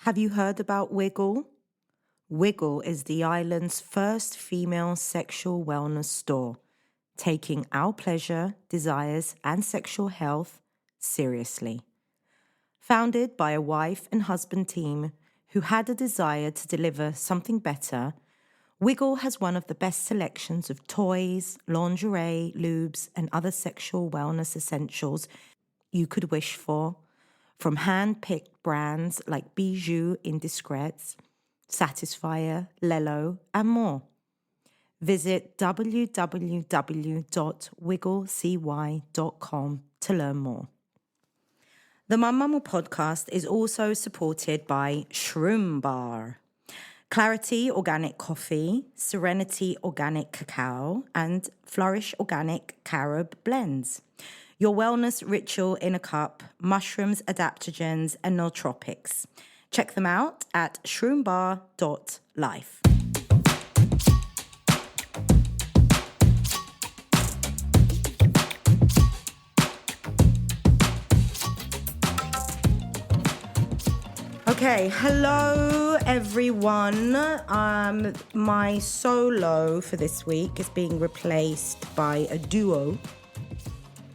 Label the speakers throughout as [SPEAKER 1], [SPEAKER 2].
[SPEAKER 1] Have you heard about Wiggle? Wiggle is the island's first female sexual wellness store, taking our pleasure, desires, and sexual health seriously. Founded by a wife and husband team who had a desire to deliver something better, Wiggle has one of the best selections of toys, lingerie, lubes, and other sexual wellness essentials you could wish for, from hand-picked brands like Bijou Indiscrets, Satisfyer, Lelo, and more. Visit www.wigglecy.com to learn more. The Mamamoo podcast is also supported by Shroom Bar, Clarity Organic Coffee, Serenity Organic Cacao, and Flourish Organic Carob Blends. Your wellness ritual in a cup, mushrooms, adaptogens, and nootropics. Check them out at shroombar.life. Okay, hello everyone. My solo for this week is being replaced by a duo.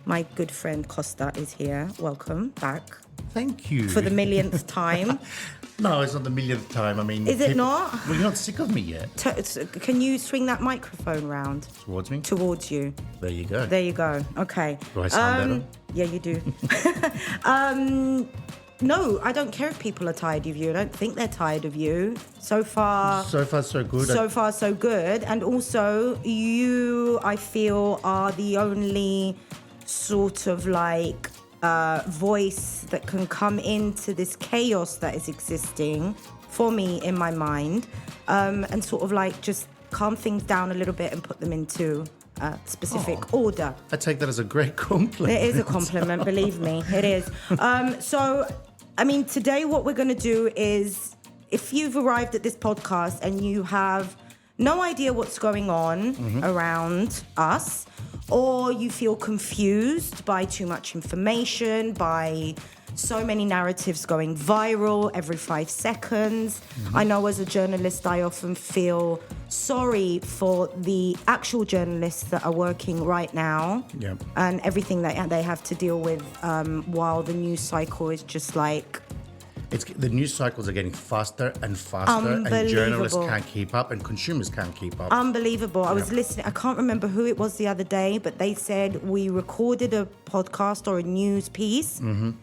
[SPEAKER 1] My good friend Costa is here. Welcome back.
[SPEAKER 2] Thank you.
[SPEAKER 1] For the millionth time.
[SPEAKER 2] No, it's not the millionth time. I mean...
[SPEAKER 1] Is it not?
[SPEAKER 2] Well, you're not sick of me yet.
[SPEAKER 1] Can you swing that microphone round?
[SPEAKER 2] Towards me?
[SPEAKER 1] Towards you.
[SPEAKER 2] There you go.
[SPEAKER 1] There you go. Okay.
[SPEAKER 2] Do I sound better?
[SPEAKER 1] Yeah, you do. No, I don't care if people are tired of you. I don't think they're tired of you. So far, so good. So far, so good. And also, you, I feel, are the only sort of like voice that can come into this chaos that is existing for me in my mind, and sort of like just calm things down a little bit and put them into specific order.
[SPEAKER 2] I take that as a great compliment.
[SPEAKER 1] It is a compliment, believe me, it is. So, I mean, today what we're going to do is, if you've arrived at this podcast and you have no idea what's going on around us, or you feel confused by too much information, by so many narratives going viral every 5 seconds. I know as a journalist, I often feel sorry for the actual journalists that are working right now and everything that they have to deal with while the news cycle is just like...
[SPEAKER 2] The news cycles are getting faster and faster, and journalists can't keep up, and consumers can't keep up.
[SPEAKER 1] Unbelievable. I was listening, I can't remember who it was the other day, but they said we recorded a podcast or a news piece, and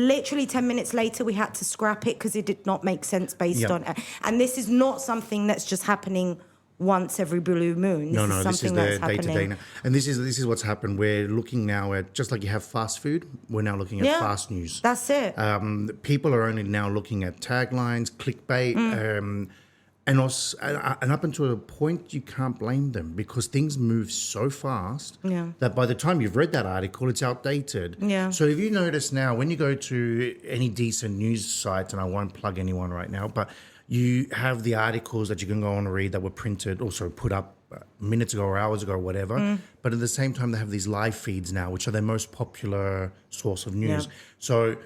[SPEAKER 1] literally 10 minutes later we had to scrap it because it did not make sense based on it. And this is not something that's just happening once every blue moon.
[SPEAKER 2] This is the day-to-day now. And this is what's happened. We're looking now at, just like you have fast food, we're now looking at fast news.
[SPEAKER 1] That's it.
[SPEAKER 2] People are only now looking at taglines, clickbait, and up until a point you can't blame them because things move so fast that by the time you've read that article, it's outdated. So if you notice now, when you go to any decent news sites, and I won't plug anyone right now, but you have the articles that you can go on and read that were printed, also put up minutes ago or hours ago or whatever. But at the same time, they have these live feeds now, which are their most popular source of news. So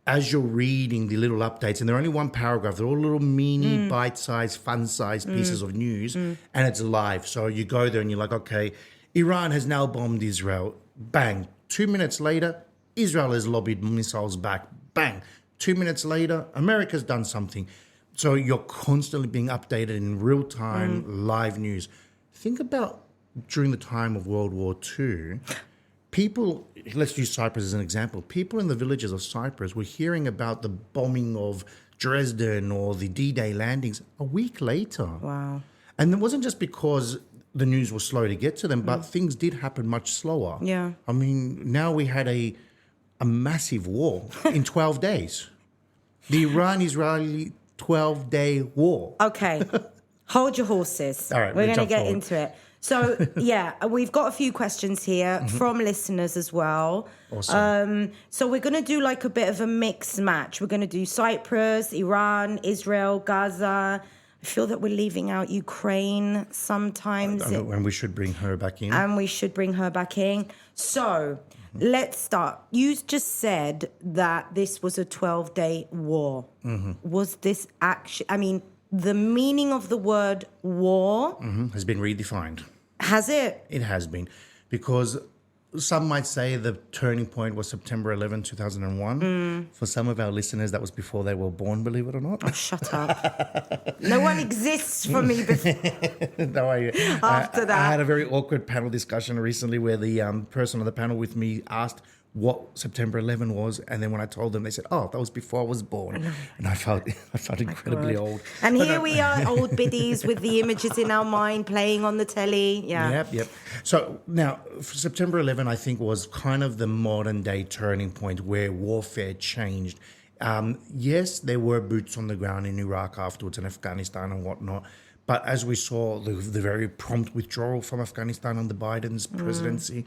[SPEAKER 2] as you're reading the little updates, and they're only one paragraph, they're all little mini bite-sized, fun-sized pieces of news, and it's live. So you go there and you're like, okay, Iran has now bombed Israel. Bang. 2 minutes later, Israel has lobbied missiles back. Bang. 2 minutes later, America's done something. So you're constantly being updated in real time, live news. Think about during the time of World War II, people, let's use Cyprus as an example, people in the villages of Cyprus were hearing about the bombing of Dresden or the D-Day landings a week later.
[SPEAKER 1] Wow.
[SPEAKER 2] And it wasn't just because the news was slow to get to them, but things did happen much slower.
[SPEAKER 1] Yeah.
[SPEAKER 2] I mean, now we had a massive war in 12 days. The Iran-Israeli 12-day war.
[SPEAKER 1] Okay. Hold your horses.
[SPEAKER 2] All right,
[SPEAKER 1] we're going to get
[SPEAKER 2] forward
[SPEAKER 1] into it. So, we've got a few questions here from listeners as well.
[SPEAKER 2] Awesome.
[SPEAKER 1] So we're going to do like a bit of a mix match. We're going to do Cyprus, Iran, Israel, Gaza. I feel that we're leaving out Ukraine sometimes.
[SPEAKER 2] And we should bring her back in.
[SPEAKER 1] So, Let's start. You just said that this was a 12-day war. Was this actually, I mean, the meaning of the word war
[SPEAKER 2] Has been redefined.
[SPEAKER 1] has it?
[SPEAKER 2] It has been, because some might say the turning point was September 11, 2001. For some of our listeners, that was before they were born, believe it or not.
[SPEAKER 1] Oh, shut up. No one exists for me after that.
[SPEAKER 2] I had a very awkward panel discussion recently where the person on the panel with me asked what September 11 was, and then when I told them, they said, "Oh, that was before I was born," and I felt incredibly old.
[SPEAKER 1] And here we are, old biddies, with the images in our mind playing on the telly. Yeah.
[SPEAKER 2] Yep. So now, September 11, I think, was kind of the modern day turning point where warfare changed. Yes, there were boots on the ground in Iraq afterwards and Afghanistan and whatnot. But as we saw, the very prompt withdrawal from Afghanistan under Biden's presidency,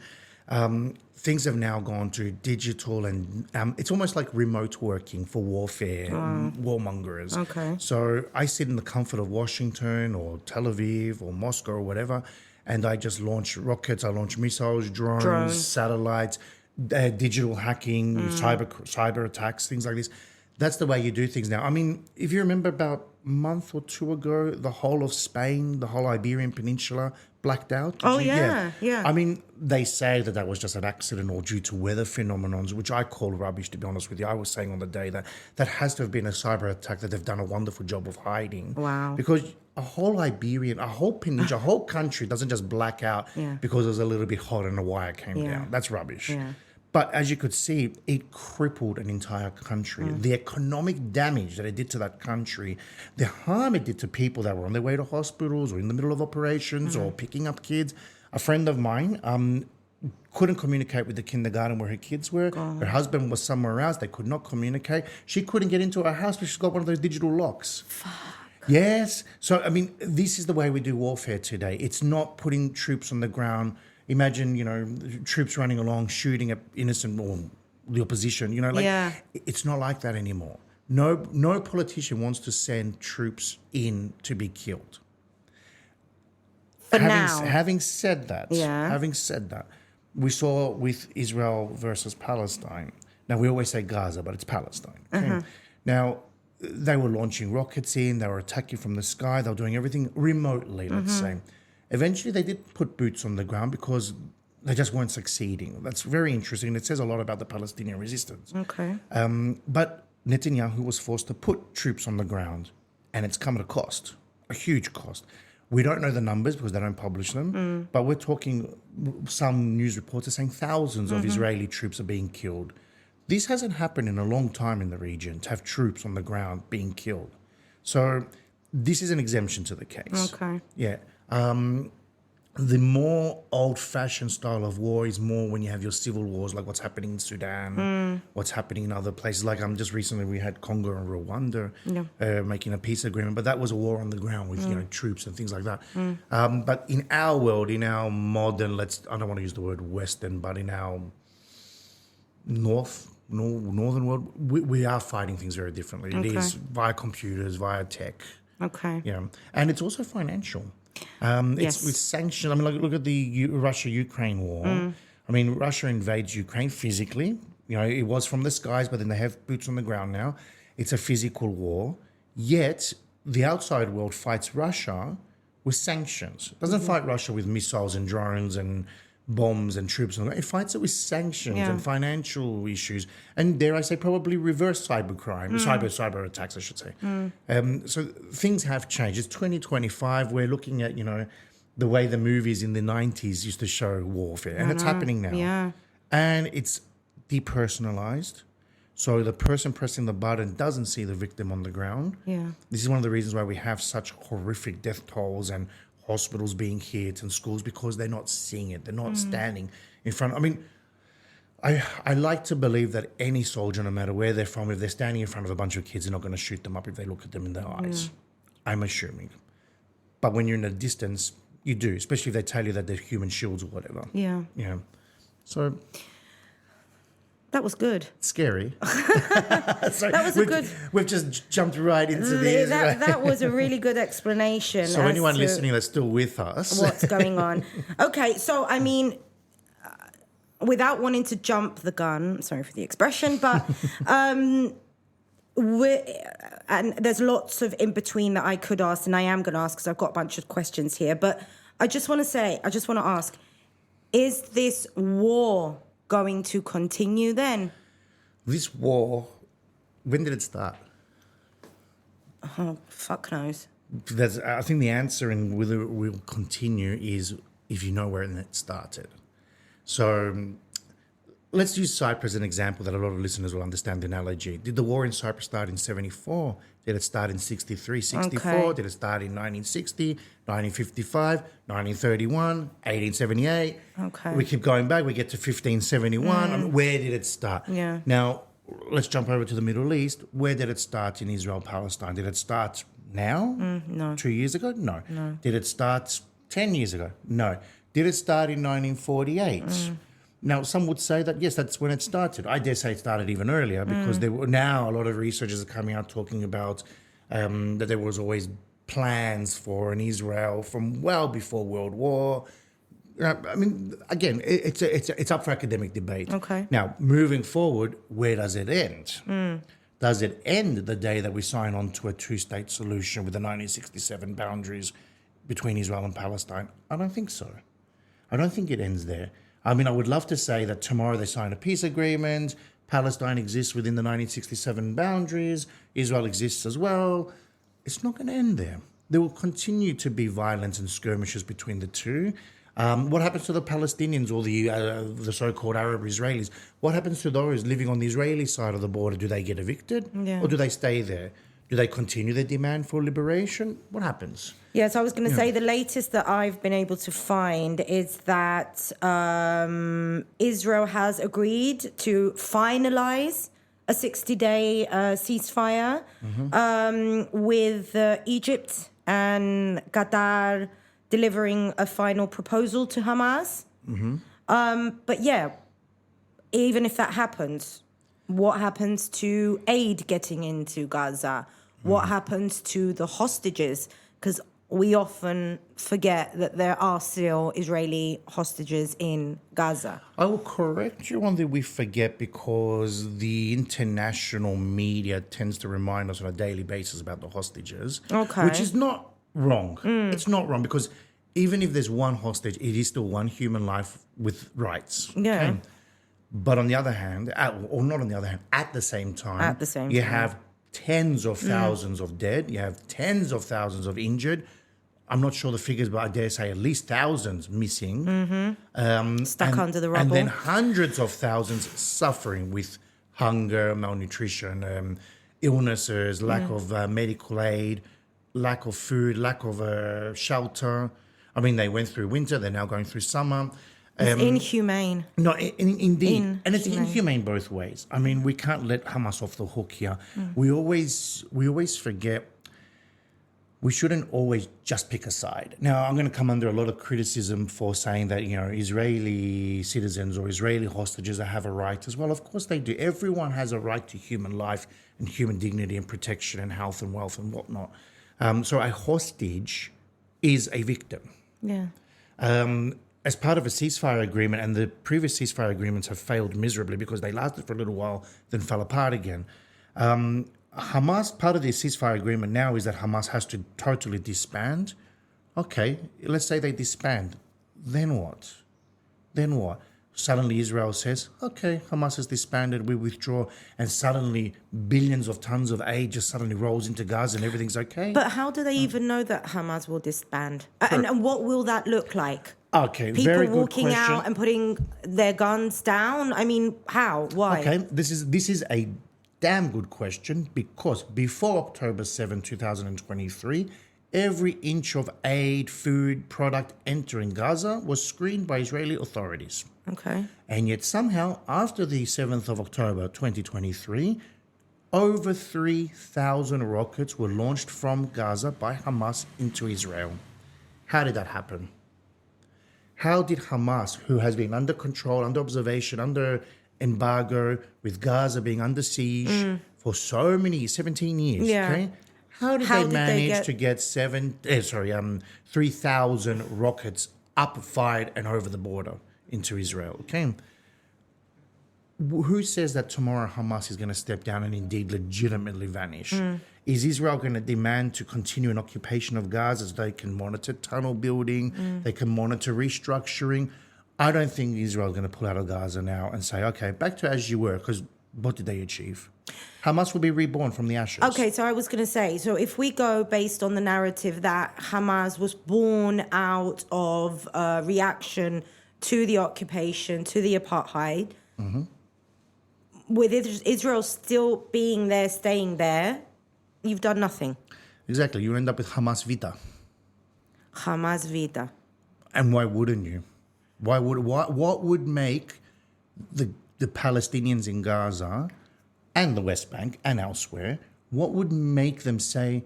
[SPEAKER 2] things have now gone to digital, and it's almost like remote working for warfare, warmongers.
[SPEAKER 1] Okay.
[SPEAKER 2] So I sit in the comfort of Washington or Tel Aviv or Moscow or whatever, and I just launch rockets, I launch missiles, drones. Satellites, digital hacking, cyber attacks, things like this. That's the way you do things now. I mean, if you remember about a month or two ago, the whole of Spain, the whole Iberian Peninsula blacked out.
[SPEAKER 1] Yeah.
[SPEAKER 2] I mean, they say that was just an accident or due to weather phenomenons, which I call rubbish, to be honest with you. I was saying on the day that has to have been a cyber attack that they've done a wonderful job of hiding.
[SPEAKER 1] Wow.
[SPEAKER 2] Because a whole peninsula, a whole country doesn't just black out because it was a little bit hot and a wire came down. That's rubbish.
[SPEAKER 1] Yeah.
[SPEAKER 2] But as you could see, it crippled an entire country. The economic damage that it did to that country, the harm it did to people that were on their way to hospitals or in the middle of operations or picking up kids. A friend of mine couldn't communicate with the kindergarten where her kids were. Her husband was somewhere else. They could not communicate. She couldn't get into her house because she's got one of those digital locks.
[SPEAKER 1] Fuck.
[SPEAKER 2] Yes. So, I mean, this is the way we do warfare today. It's not putting troops on the ground. Imagine, troops running along, shooting at innocent or the opposition. It's not like that anymore. No politician wants to send troops in to be killed. Having said that, we saw with Israel versus Palestine. Now, we always say Gaza, but it's Palestine. Okay? Now, they were launching rockets in, they were attacking from the sky, they were doing everything remotely, let's say. Eventually, they did put boots on the ground because they just weren't succeeding. That's very interesting. It says a lot about the Palestinian resistance.
[SPEAKER 1] Okay.
[SPEAKER 2] But Netanyahu was forced to put troops on the ground, and it's come at a cost, a huge cost. We don't know the numbers because they don't publish them, but we're talking, some news reports are saying thousands of Israeli troops are being killed. This hasn't happened in a long time in the region, to have troops on the ground being killed. So this is an exemption to the case.
[SPEAKER 1] Okay.
[SPEAKER 2] Yeah. The more old-fashioned style of war is more when you have your civil wars, like what's happening in Sudan, what's happening in other places. Like just recently we had Congo and Rwanda making a peace agreement, but that was a war on the ground with troops and things like that. But in our world, in our modern, I don't want to use the word Western, but in our northern world, we are fighting things very differently. It is via computers, via tech.
[SPEAKER 1] Okay.
[SPEAKER 2] Yeah, and it's also financial. It's with sanctions. I mean, look at the Russia-Ukraine war. I mean, Russia invades Ukraine physically. It was from the skies, but then they have boots on the ground now. It's a physical war. Yet, the outside world fights Russia with sanctions. It doesn't fight Russia with missiles and drones and bombs and troops. It fights it with sanctions and financial issues. And dare I say, probably reverse cybercrime, cyber attacks, I should say. So things have changed. It's 2025. We're looking at, the way the movies in the 90s used to show warfare. And it's happening now.
[SPEAKER 1] Yeah.
[SPEAKER 2] And it's depersonalized. So the person pressing the button doesn't see the victim on the ground.
[SPEAKER 1] Yeah.
[SPEAKER 2] This is one of the reasons why we have such horrific death tolls and hospitals being hit and schools, because they're not seeing it. They're not standing in front. I mean, I like to believe that any soldier, no matter where they're from, if they're standing in front of a bunch of kids, they're not going to shoot them up if they look at them in their eyes. I'm assuming. But when you're in a distance, you do, especially if they tell you that they're human shields or whatever.
[SPEAKER 1] Yeah.
[SPEAKER 2] Yeah. So
[SPEAKER 1] that was good.
[SPEAKER 2] Scary.
[SPEAKER 1] Sorry, that was good.
[SPEAKER 2] We've just jumped right into this.
[SPEAKER 1] That was a really good explanation.
[SPEAKER 2] So anyone listening that's still with us,
[SPEAKER 1] what's going on? Okay, so I mean, without wanting to jump the gun, sorry for the expression, but and there's lots of in between that I could ask, and I am going to ask because I've got a bunch of questions here. But I just want to ask, is this war going to continue then?
[SPEAKER 2] This war, when did it start?
[SPEAKER 1] Oh, fuck knows.
[SPEAKER 2] I think the answer and whether it will continue is if you know where it started. So let's use Cyprus as an example that a lot of listeners will understand the analogy. Did the war in Cyprus start in 74? Did it start in 63, 64?
[SPEAKER 1] Okay.
[SPEAKER 2] Did it start in 1960, 1955, 1931, 1878?
[SPEAKER 1] Okay.
[SPEAKER 2] We keep going back. We get to 1571. I mean, where did it start?
[SPEAKER 1] Yeah.
[SPEAKER 2] Now, let's jump over to the Middle East. Where did it start in Israel, Palestine? Did it start now?
[SPEAKER 1] No.
[SPEAKER 2] 2 years ago? No. Did it start 10 years ago? No. Did it start in 1948? Now, some would say that, yes, that's when it started. I dare say it started even earlier because there were now a lot of researchers are coming out talking about that there was always plans for an Israel from well before World War. I mean, again, it's up for academic debate.
[SPEAKER 1] Okay.
[SPEAKER 2] Now, moving forward, where does it end? Does it end the day that we sign on to a two-state solution with the 1967 boundaries between Israel and Palestine? I don't think so. I don't think it ends there. I mean, I would love to say that tomorrow they sign a peace agreement, Palestine exists within the 1967 boundaries, Israel exists as well. It's not going to end there. There will continue to be violence and skirmishes between the two. What happens to the Palestinians or the so-called Arab Israelis? What happens to those living on the Israeli side of the border? Do they get evicted or do they stay there? Do they continue their demand for liberation? What happens?
[SPEAKER 1] Yes, I was going to say the latest that I've been able to find is that Israel has agreed to finalize a 60-day ceasefire with Egypt and Qatar delivering a final proposal to Hamas. But yeah, even if that happens, what happens to aid getting into Gaza? What happens to the hostages? Because we often forget that there are still Israeli hostages in Gaza.
[SPEAKER 2] I will correct you on that we forget because the international media tends to remind us on a daily basis about the hostages.
[SPEAKER 1] Okay.
[SPEAKER 2] Which is not wrong. It's not wrong because even if there's one hostage, it is still one human life with rights.
[SPEAKER 1] Yeah.
[SPEAKER 2] Okay? But on the other hand, or not on the other hand, at the same time, you have tens of thousands of dead. You have tens of thousands of injured. I'm not sure the figures, but I dare say at least thousands missing.
[SPEAKER 1] Stuck under the rubble.
[SPEAKER 2] And then hundreds of thousands suffering with hunger, malnutrition, illnesses, lack of medical aid, lack of food, lack of shelter. I mean, they went through winter. They're now going through summer.
[SPEAKER 1] It's inhumane.
[SPEAKER 2] No, indeed. And it's inhumane both ways. I mean, we can't let Hamas off the hook here. We always forget we shouldn't always just pick a side. Now, I'm going to come under a lot of criticism for saying that, Israeli citizens or Israeli hostages have a right as well. Of course they do. Everyone has a right to human life and human dignity and protection and health and wealth and whatnot. So a hostage is a victim.
[SPEAKER 1] Yeah.
[SPEAKER 2] As part of a ceasefire agreement, and the previous ceasefire agreements have failed miserably because they lasted for a little while, then fell apart again. Hamas, part of the ceasefire agreement now is that Hamas has to totally disband. Okay, let's say they disband. Then what? Suddenly Israel says, okay, Hamas has disbanded, we withdraw, and suddenly billions of tons of aid just suddenly rolls into Gaza and everything's okay.
[SPEAKER 1] But how do they even know that Hamas will disband? And what will that look like?
[SPEAKER 2] Okay,
[SPEAKER 1] People
[SPEAKER 2] very good
[SPEAKER 1] walking
[SPEAKER 2] question.
[SPEAKER 1] out and putting their guns down? I mean, how? Why?
[SPEAKER 2] Okay, this is a damn good question because before October 7, 2023, every inch of aid, food, product entering Gaza was screened by Israeli authorities.
[SPEAKER 1] Okay.
[SPEAKER 2] And yet somehow, after the 7th of October 2023, over 3,000 rockets were launched from Gaza by Hamas into Israel. How did that happen? How did Hamas, who has been under control, under observation, under embargo, with Gaza being under siege for so many, 17 years, okay? How did they manage to get 3,000 rockets up, fired, and over the border into Israel, okay? who says that tomorrow Hamas is going to step down and indeed legitimately vanish? Is Israel going to demand to continue an occupation of Gaza so they can monitor tunnel building, they can monitor restructuring? I don't think Israel is going to pull out of Gaza now and say, okay, back to as you were, because what did they achieve? Hamas will be reborn from the ashes.
[SPEAKER 1] Okay, so I was going to say, so if we go based on the narrative that Hamas was born out of reaction to the occupation, to the apartheid, with Israel still being there, staying there, you've done nothing.
[SPEAKER 2] Exactly. You end up with Hamas Vita.
[SPEAKER 1] Hamas Vita.
[SPEAKER 2] And why wouldn't you? What would make the Palestinians in Gaza and the West Bank and elsewhere, what would make them say,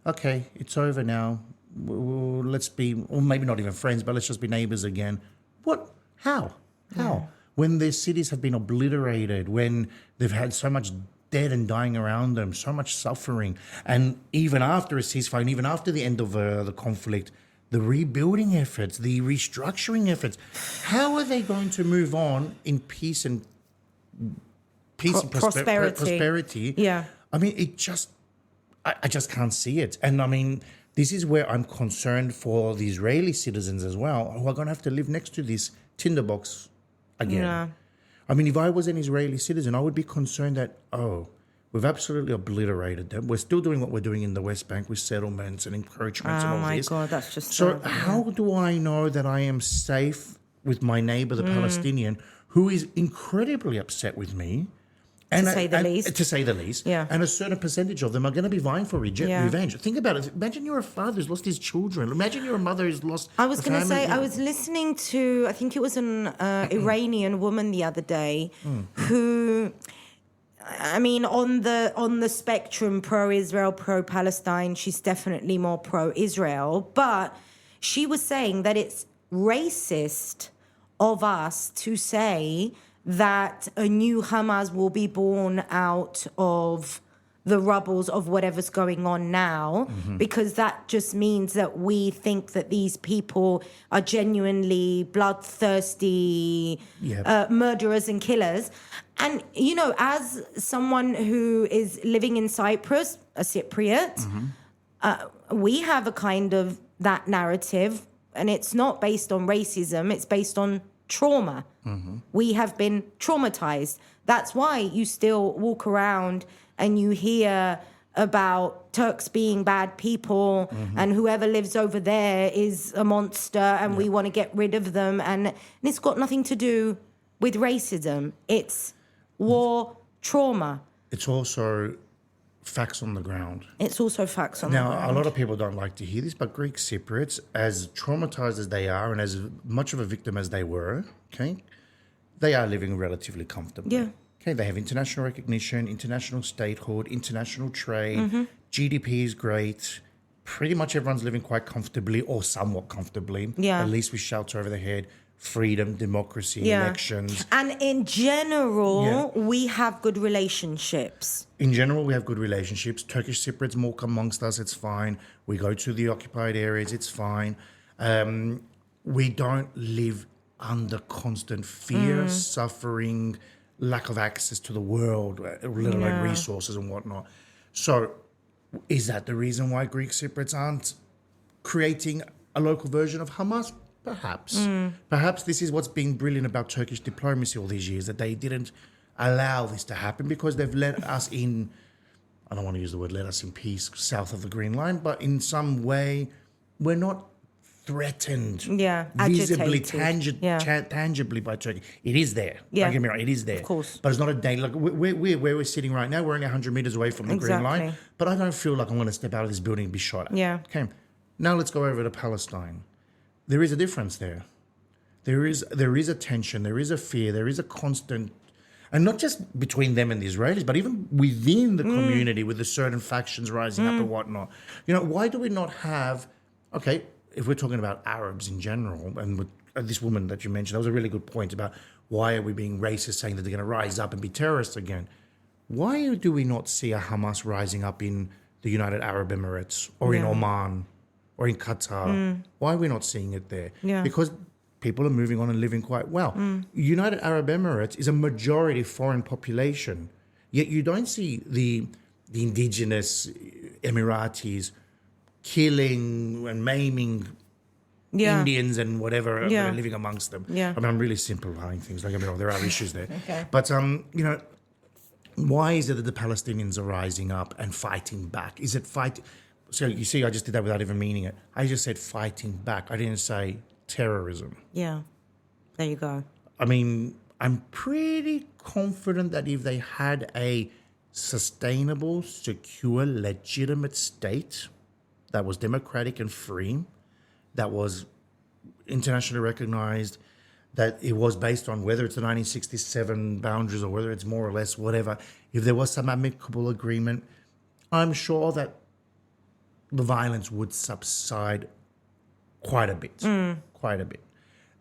[SPEAKER 2] okay, it's over now, let's be, or maybe not even friends, but let's just be neighbors again? What? How?
[SPEAKER 1] Yeah.
[SPEAKER 2] When their cities have been obliterated, when they've had so much dead and dying around them, so much suffering, and even after a ceasefire, and even after the end of the conflict, the rebuilding efforts, the restructuring efforts, how are they going to move on in peace and prosperity?
[SPEAKER 1] Yeah.
[SPEAKER 2] I mean, I just can't see it. And I mean, this is where I'm concerned for the Israeli citizens as well, who are going to have to live next to this tinderbox again.
[SPEAKER 1] Yeah.
[SPEAKER 2] I mean, if I was an Israeli citizen, I would be concerned that, we've absolutely obliterated them. We're still doing what we're doing in the West Bank with settlements and encroachments and all this.
[SPEAKER 1] Oh my God, that's just
[SPEAKER 2] So how do I know that I am safe with my neighbor, the Palestinian, who is incredibly upset with me? And
[SPEAKER 1] To say the least. Yeah.
[SPEAKER 2] And a certain percentage of them are going to be vying for revenge. Think about it. Imagine you're a father who's lost his children. Imagine you're a mother who's lost
[SPEAKER 1] I was
[SPEAKER 2] a
[SPEAKER 1] going to
[SPEAKER 2] family.
[SPEAKER 1] say, I was listening to, I think it was an Iranian woman the other day who, I mean, on the spectrum, pro-Israel, pro-Palestine, she's definitely more pro-Israel. But she was saying that it's racist of us to say that a new Hamas will be born out of the rubbles of whatever's going on now, because that just means that we think that these people are genuinely bloodthirsty murderers and killers. And, you know, as someone who is living in Cyprus, a Cypriot, we have a kind of that narrative, and it's not based on racism, it's based on trauma. We have been traumatized. That's why you still walk around and you hear about Turks being bad people and whoever lives over there is a monster and we want to get rid of them. And it's got nothing to do with racism. It's war trauma.
[SPEAKER 2] It's also facts on the ground.
[SPEAKER 1] It's also facts on the ground.
[SPEAKER 2] Now, a lot of people don't like to hear this, but Greek Cypriots, as traumatized as they are and as much of a victim as they were, okay, they are living relatively comfortably.
[SPEAKER 1] Yeah.
[SPEAKER 2] Okay, they have international recognition, international statehood, international trade, GDP is great. Pretty much everyone's living quite comfortably or somewhat comfortably.
[SPEAKER 1] Yeah.
[SPEAKER 2] At least with shelter over their head, freedom, democracy, elections.
[SPEAKER 1] And in general, we have good relationships.
[SPEAKER 2] In general, we have good relationships. Turkish Cypriots walk amongst us, it's fine. We go to the occupied areas, it's fine. We don't live under constant fear, suffering, lack of access to the world, let alone resources and whatnot. So is that the reason why Greek Cypriots aren't creating a local version of Hamas? Perhaps. Perhaps this is what's been brilliant about Turkish diplomacy all these years, that they didn't allow this to happen because they've let us in, I don't want to use the word let us in peace, south of the Green Line, but in some way we're not threatened visibly, tangibly by Turkey. It is there. Don't get me wrong, it is there.
[SPEAKER 1] Of course.
[SPEAKER 2] But it's not a day. Like where we're sitting right now, we're only 100 meters away from the Green Line, but I don't feel like I'm going to step out of this building and be shot at.
[SPEAKER 1] Yeah.
[SPEAKER 2] Okay. Now let's go over to Palestine. There is a difference there. There is a tension, there is a fear, there is a constant, and not just between them and the Israelis, but even within the community with the certain factions rising up and whatnot. You know, why do we not have, okay, if we're talking about Arabs in general, and with this woman that you mentioned, that was a really good point about why are we being racist, saying that they're going to rise up and be terrorists again. Why do we not see a Hamas rising up in the United Arab Emirates or in Oman or in Qatar? Why are we not seeing it there?
[SPEAKER 1] Yeah.
[SPEAKER 2] Because people are moving on and living quite well. United Arab Emirates is a majority foreign population, yet you don't see the indigenous Emiratis killing and maiming Indians and whatever that are living amongst them. I mean, I'm really simplifying things. Don't get me wrong, there are issues there. But, why is it that the Palestinians are rising up and fighting back? Is it fight? So you see, I just did that without even meaning it. I just said fighting back. I didn't say terrorism.
[SPEAKER 1] Yeah, there you go.
[SPEAKER 2] I mean, I'm pretty confident that if they had a sustainable, secure, legitimate state that was democratic and free, that was internationally recognized, that it was based on whether it's the 1967 boundaries or whether it's more or less whatever, if there was some amicable agreement, I'm sure that the violence would subside quite a bit.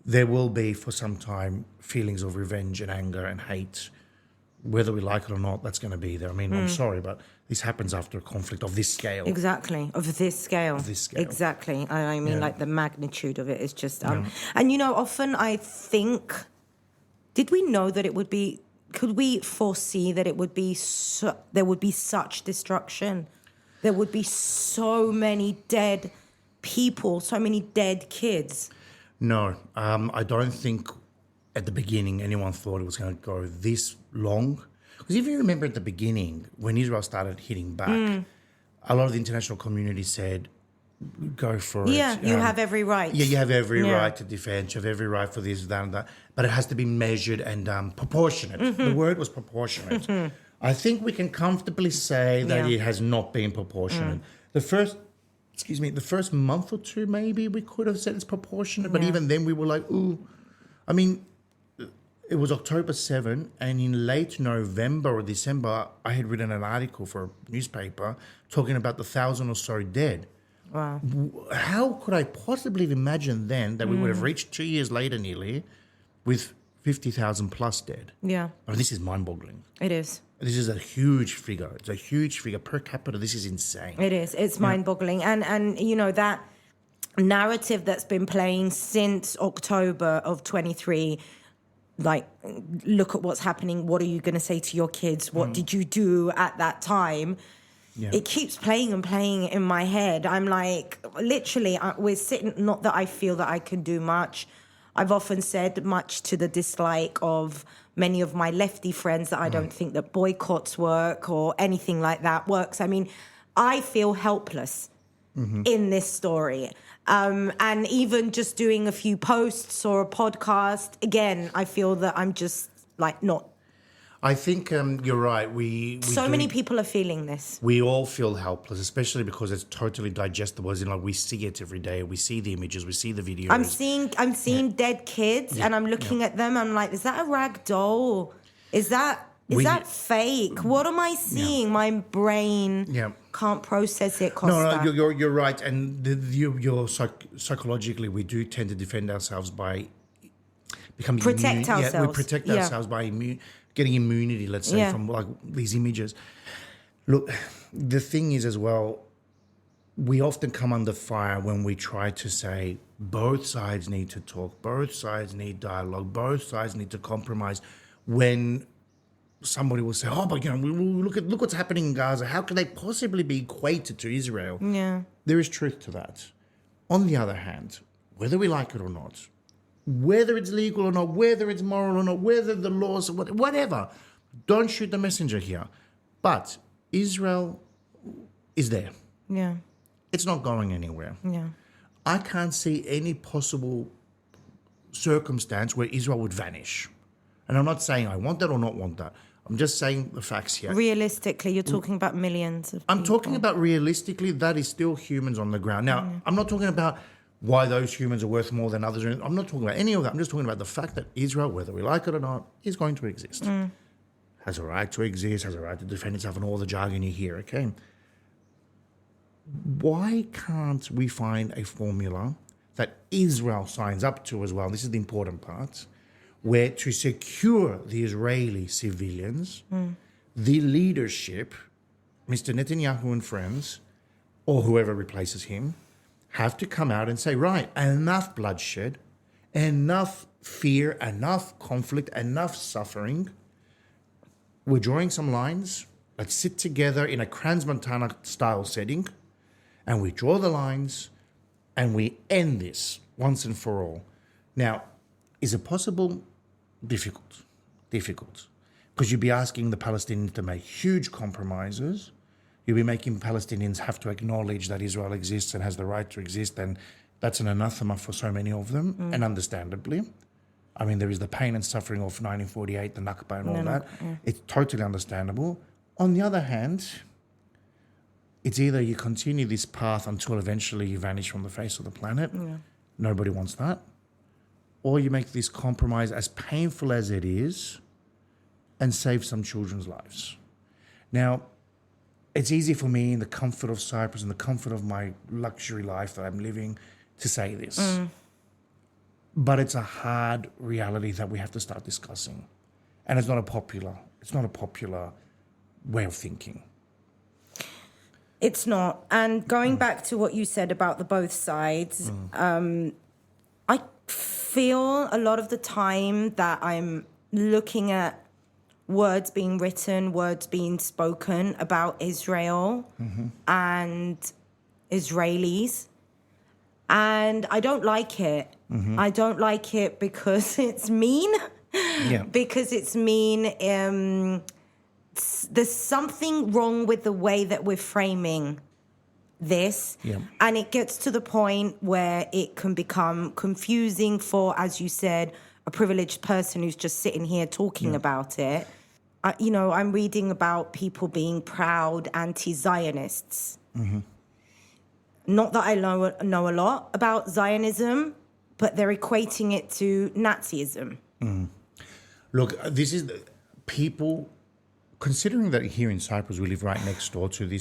[SPEAKER 2] There will be, for some time, feelings of revenge and anger and hate. Whether we like it or not, that's going to be there. I mean, I'm sorry, but this happens after a conflict of this scale.
[SPEAKER 1] Exactly, of this scale. Exactly. I mean, like the magnitude of it is just... And, often I think... Did we know that it would be... Could we foresee that it would be... there would be such destruction? There would be so many dead people, so many dead kids.
[SPEAKER 2] No, I don't think at the beginning anyone thought it was going to go this long. Because if you remember at the beginning, when Israel started hitting back, a lot of the international community said, go for it.
[SPEAKER 1] Yeah, you have every right.
[SPEAKER 2] Yeah, you have every right to defend. You have every right for this, that, and that. But it has to be measured and proportionate. The word was proportionate. I think we can comfortably say that it has not been proportionate. The first month or two, maybe we could have said it's proportionate, but even then we were like, ooh. I mean, it was October 7, and in late November or December, I had written an article for a newspaper talking about the 1,000 or so dead.
[SPEAKER 1] Wow.
[SPEAKER 2] How could I possibly imagine then that we would have reached 2 years later nearly with 50,000 plus dead?
[SPEAKER 1] Yeah.
[SPEAKER 2] I mean, this is mind-boggling.
[SPEAKER 1] It is.
[SPEAKER 2] This is a huge figure. It's a huge figure per capita. This is insane.
[SPEAKER 1] It is. It's mind-boggling. And that narrative that's been playing since October of 23, like, look at what's happening. What are you going to say to your kids? What did you do at that time? Yeah. It keeps playing and playing in my head. I'm like, literally, we're sitting, not that I feel that I can do much. I've often said, much to the dislike of many of my lefty friends, that I don't think that boycotts work or anything like that works. I mean, I feel helpless in this story. And even just doing a few posts or a podcast, again, I feel that I'm just like not.
[SPEAKER 2] I think you're right.
[SPEAKER 1] Many people are feeling this.
[SPEAKER 2] We all feel helpless, especially because it's totally digestible. As in, like, we see it every day. We see the images. We see the videos.
[SPEAKER 1] I'm seeing dead kids, and I'm looking at them. I'm like, is that a rag doll? Is that fake? What am I seeing? My brain can't process it, Costa.
[SPEAKER 2] No, you're right. And psychologically, we do tend to defend ourselves by becoming
[SPEAKER 1] protect
[SPEAKER 2] immune.
[SPEAKER 1] ourselves.
[SPEAKER 2] We protect ourselves by getting immunity, let's say, from like these images. Look, the thing is as well, we often come under fire when we try to say both sides need to talk, both sides need dialogue, both sides need to compromise. When somebody will say, oh, but look what's happening in Gaza. How can they possibly be equated to Israel?
[SPEAKER 1] Yeah.
[SPEAKER 2] There is truth to that. On the other hand, whether we like it or not, whether it's legal or not, whether it's moral or not, whether the laws, whatever, don't shoot the messenger here. But Israel is there.
[SPEAKER 1] Yeah.
[SPEAKER 2] It's not going anywhere.
[SPEAKER 1] Yeah.
[SPEAKER 2] I can't see any possible circumstance where Israel would vanish. And I'm not saying I want that or not want that. I'm just saying the facts here.
[SPEAKER 1] Realistically, you're talking about millions of people.
[SPEAKER 2] I'm talking about realistically, that is still humans on the ground. Now, I'm not talking about why those humans are worth more than others. I'm not talking about any of that. I'm just talking about the fact that Israel, whether we like it or not, is going to exist. Has a right to exist, has a right to defend itself, and all the jargon you hear, okay? Why can't we find a formula that Israel signs up to as well? This is the important part, where to secure the Israeli civilians, the leadership, Mr. Netanyahu and friends, or whoever replaces him, have to come out and say, right, enough bloodshed, enough fear, enough conflict, enough suffering. We're drawing some lines. Let's sit together in a Crans-Montana style setting, and we draw the lines, and we end this once and for all. Now, is it possible? Difficult. Because you'd be asking the Palestinians to make huge compromises. You'll be making Palestinians have to acknowledge that Israel exists and has the right to exist, and that's an anathema for so many of them, and understandably. I mean, there is the pain and suffering of 1948, the Nakba and all that. Yeah. It's totally understandable. On the other hand, it's either you continue this path until eventually you vanish from the face of the planet. Yeah. Nobody wants that. Or you make this compromise, as painful as it is, and save some children's lives. Now, it's easy for me in the comfort of Cyprus and the comfort of my luxury life that I'm living to say this. But it's a hard reality that we have to start discussing. And it's not a popular way of thinking.
[SPEAKER 1] It's not. And going back to what you said about the both sides, I feel a lot of the time that I'm looking at words being written, words being spoken about Israel and Israelis. And I don't like it. I don't like it because it's mean. Because it's mean. There's something wrong with the way that we're framing this. And it gets to the point where it can become confusing for, as you said, a privileged person who's just sitting here talking about it. I'm reading about people being proud anti-Zionists. Not that I know a lot about Zionism, but they're equating it to Nazism.
[SPEAKER 2] Look, this is people, considering that here in Cyprus we live right next door to the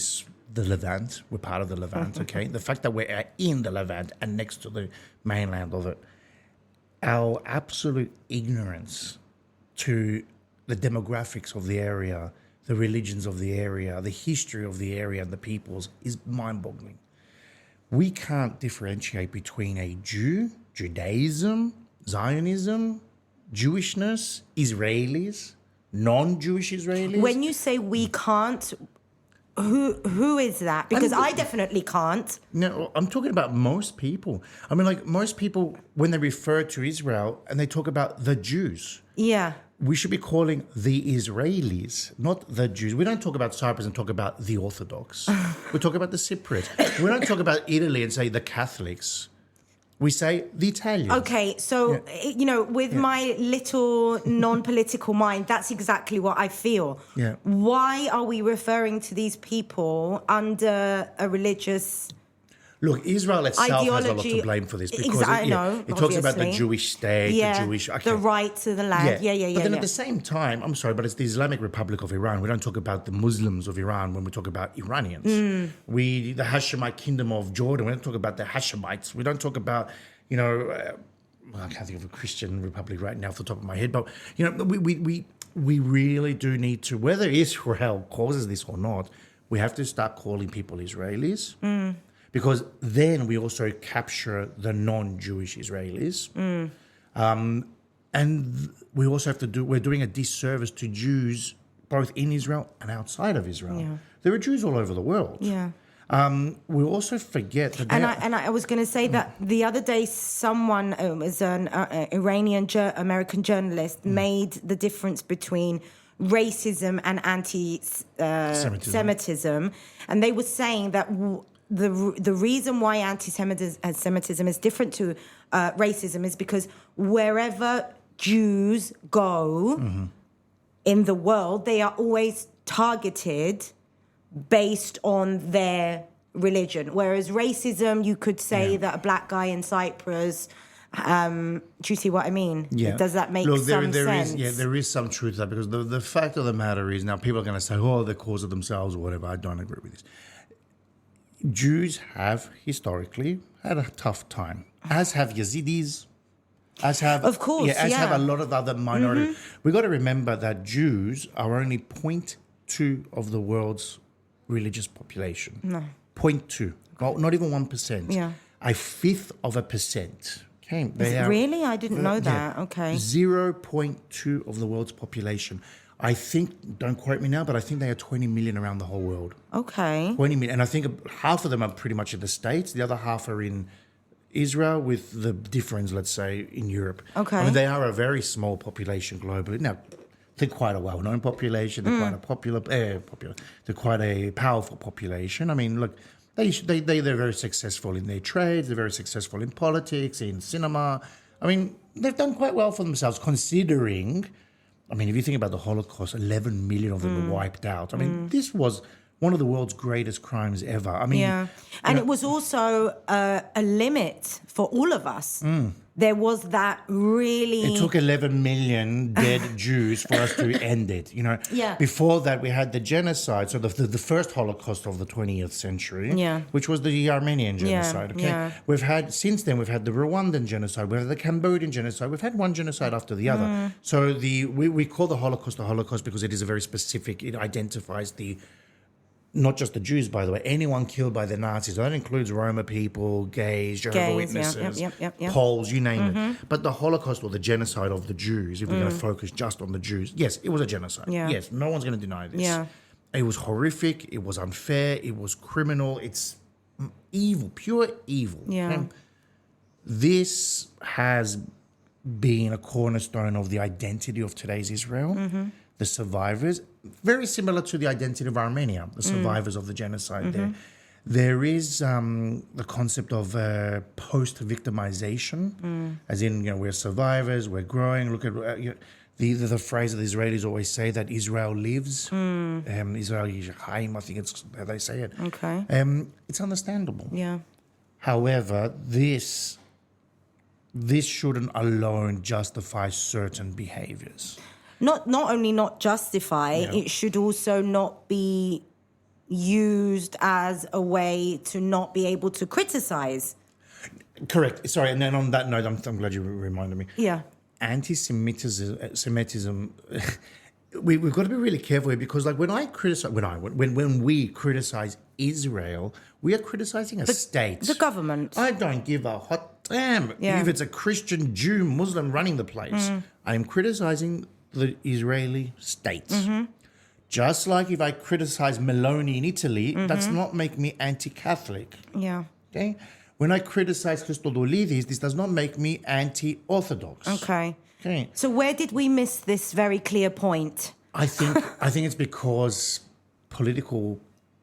[SPEAKER 2] Levant, we're part of the Levant, okay? The fact that we're in the Levant and next to the mainland of it, our absolute ignorance to the demographics of the area, the religions of the area, the history of the area and the peoples is mind-boggling. We can't differentiate between a Jew, Judaism, Zionism, Jewishness, Israelis, non-Jewish Israelis.
[SPEAKER 1] When you say we can't, who is that? Because I definitely can't.
[SPEAKER 2] No, I'm talking about most people. I mean, like most people, when they refer to Israel and they talk about the Jews.
[SPEAKER 1] Yeah.
[SPEAKER 2] We should be calling the Israelis, not the Jews. We don't talk about Cyprus and talk about the Orthodox. We talk about the Cypriots. We don't talk about Italy and say the Catholics. We say the Italians.
[SPEAKER 1] Okay, so, with my little non-political mind, that's exactly what I feel.
[SPEAKER 2] Yeah.
[SPEAKER 1] Why are we referring to these people under a religious...
[SPEAKER 2] Look, Israel itself has a lot to blame for this because it talks about the Jewish state, the Jewish... Okay.
[SPEAKER 1] The right to the land. Yeah.
[SPEAKER 2] But then at the same time, I'm sorry, but it's the Islamic Republic of Iran. We don't talk about the Muslims of Iran when we talk about Iranians. The Hashemite Kingdom of Jordan, we don't talk about the Hashemites. We don't talk about, I can't think of a Christian republic right now off the top of my head, but, we really do need to, whether Israel causes this or not, we have to start calling people Israelis. Because then we also capture the non-Jewish Israelis. And we also have to we're doing a disservice to Jews both in Israel and outside of Israel. Yeah. There are Jews all over the world.
[SPEAKER 1] Yeah.
[SPEAKER 2] We also forget that...
[SPEAKER 1] And I was going to say that the other day someone, was an Iranian American journalist, made the difference between racism and anti-Semitism. And they were saying that... The reason why anti-Semitism is different to racism is because wherever Jews go in the world, they are always targeted based on their religion. Whereas racism, you could say that a black guy in Cyprus... do you see what I mean?
[SPEAKER 2] Yeah.
[SPEAKER 1] Does that make some sense?
[SPEAKER 2] There is some truth to that because the fact of the matter is, now people are going to say, the cause of themselves or whatever. I don't agree with this. Jews have historically had a tough time, as have Yazidis, have a lot of other minorities. We got to remember that Jews are only 0.2 of the world's religious population. No. 0.2, not even 1%. Yeah. 1/5%. Okay, they are
[SPEAKER 1] Really? I didn't know that. Okay.
[SPEAKER 2] 0.2 of the world's population. I think, don't quote me now, but I think they are 20 million around the whole world.
[SPEAKER 1] Okay.
[SPEAKER 2] 20 million. And I think half of them are pretty much in the States. The other half are in Israel, with the difference, let's say, in Europe.
[SPEAKER 1] Okay.
[SPEAKER 2] I mean, they are a very small population globally. Now, they're quite a well-known population. They're quite a popular. They're quite a powerful population. I mean, look, they're very successful in their trades. They're very successful in politics, in cinema. I mean, they've done quite well for themselves, considering. I mean, if you think about the Holocaust, 11 million of them were wiped out. I mean, this was one of the world's greatest crimes ever. I mean,
[SPEAKER 1] yeah. And it was also a limit for all of us. There was that really...
[SPEAKER 2] It took 11 million dead Jews for us to end it, you know.
[SPEAKER 1] Yeah.
[SPEAKER 2] Before that, we had the genocide, so the first Holocaust of the 20th century, which was the Armenian genocide, okay?
[SPEAKER 1] Yeah.
[SPEAKER 2] Since then, we've had the Rwandan genocide, we've had the Cambodian genocide, we've had one genocide after the other. So we call the Holocaust because it is a very specific, it identifies not just the Jews, by the way, anyone killed by the Nazis. That includes Roma people, gays, Jehovah's Witnesses, Poles, you name it. But the Holocaust, or the genocide of the Jews, if we're going to focus just on the Jews, yes, it was a genocide.
[SPEAKER 1] Yeah.
[SPEAKER 2] Yes, no one's going to deny this.
[SPEAKER 1] Yeah.
[SPEAKER 2] It was horrific. It was unfair. It was criminal. It's evil, pure evil.
[SPEAKER 1] Yeah.
[SPEAKER 2] Okay? This has been a cornerstone of the identity of today's Israel. The survivors, very similar to the identity of Armenia, the survivors of the genocide there. There is the concept of post-victimization, as in, we're survivors, we're growing. Look at the phrase that the Israelis always say, that Israel lives. Israel Yishaim, I think it's how they say it.
[SPEAKER 1] Okay.
[SPEAKER 2] It's understandable.
[SPEAKER 1] Yeah.
[SPEAKER 2] However, this shouldn't alone justify certain behaviors.
[SPEAKER 1] Not only not justify, it should also not be used as a way to not be able to criticize.
[SPEAKER 2] Correct. Sorry, and then on that note, I'm glad you reminded me.
[SPEAKER 1] Yeah.
[SPEAKER 2] Anti-Semitism, we've got to be really careful here, because like when we criticize Israel, we are criticizing a state.
[SPEAKER 1] The government.
[SPEAKER 2] I don't give a hot damn if it's a Christian, Jew, Muslim running the place. I am criticizing the Israeli state. Just like if I criticize Meloni in Italy, that's not make me anti-Catholic.
[SPEAKER 1] Yeah.
[SPEAKER 2] Okay? When I criticize Christodoulidis, this does not make me anti-Orthodox.
[SPEAKER 1] Okay.
[SPEAKER 2] Okay.
[SPEAKER 1] So where did we miss this very clear point?
[SPEAKER 2] I think it's because political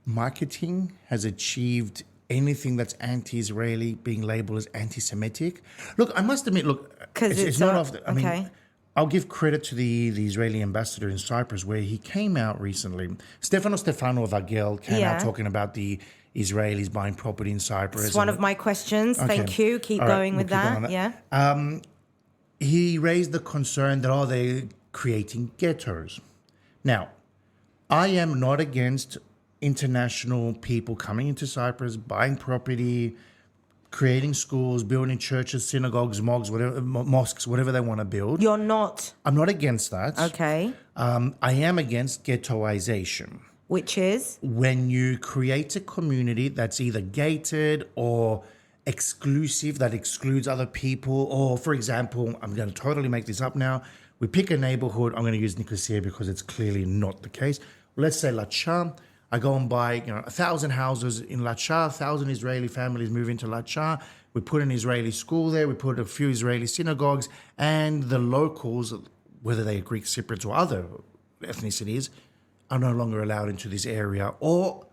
[SPEAKER 2] marketing has achieved anything that's anti-Israeli being labeled as anti-Semitic. Look, I must admit, it's not often. I mean, I'll give credit to the Israeli ambassador in Cyprus, where he came out recently. Stefanos Vagel came out talking about the Israelis buying property in Cyprus.
[SPEAKER 1] It's one of my questions. Okay. Thank you. Keep going with that. Yeah.
[SPEAKER 2] He raised the concern that, they're creating ghettos. Now, I am not against international people coming into Cyprus, buying property, creating schools, building churches, synagogues, mosques, whatever they want to build.
[SPEAKER 1] You're not?
[SPEAKER 2] I'm not against that.
[SPEAKER 1] Okay.
[SPEAKER 2] I am against ghettoization.
[SPEAKER 1] Which is?
[SPEAKER 2] When you create a community that's either gated or exclusive, that excludes other people, or, for example, I'm going to totally make this up now. We pick a neighborhood. I'm going to use Nicosia because it's clearly not the case. Let's say Lacha. I go and buy 1,000 houses in Lacha, 1,000 Israeli families move into Lacha. We put an Israeli school there. We put a few Israeli synagogues. And the locals, whether they're Greek Cypriots or other ethnicities, are no longer allowed into this area. Or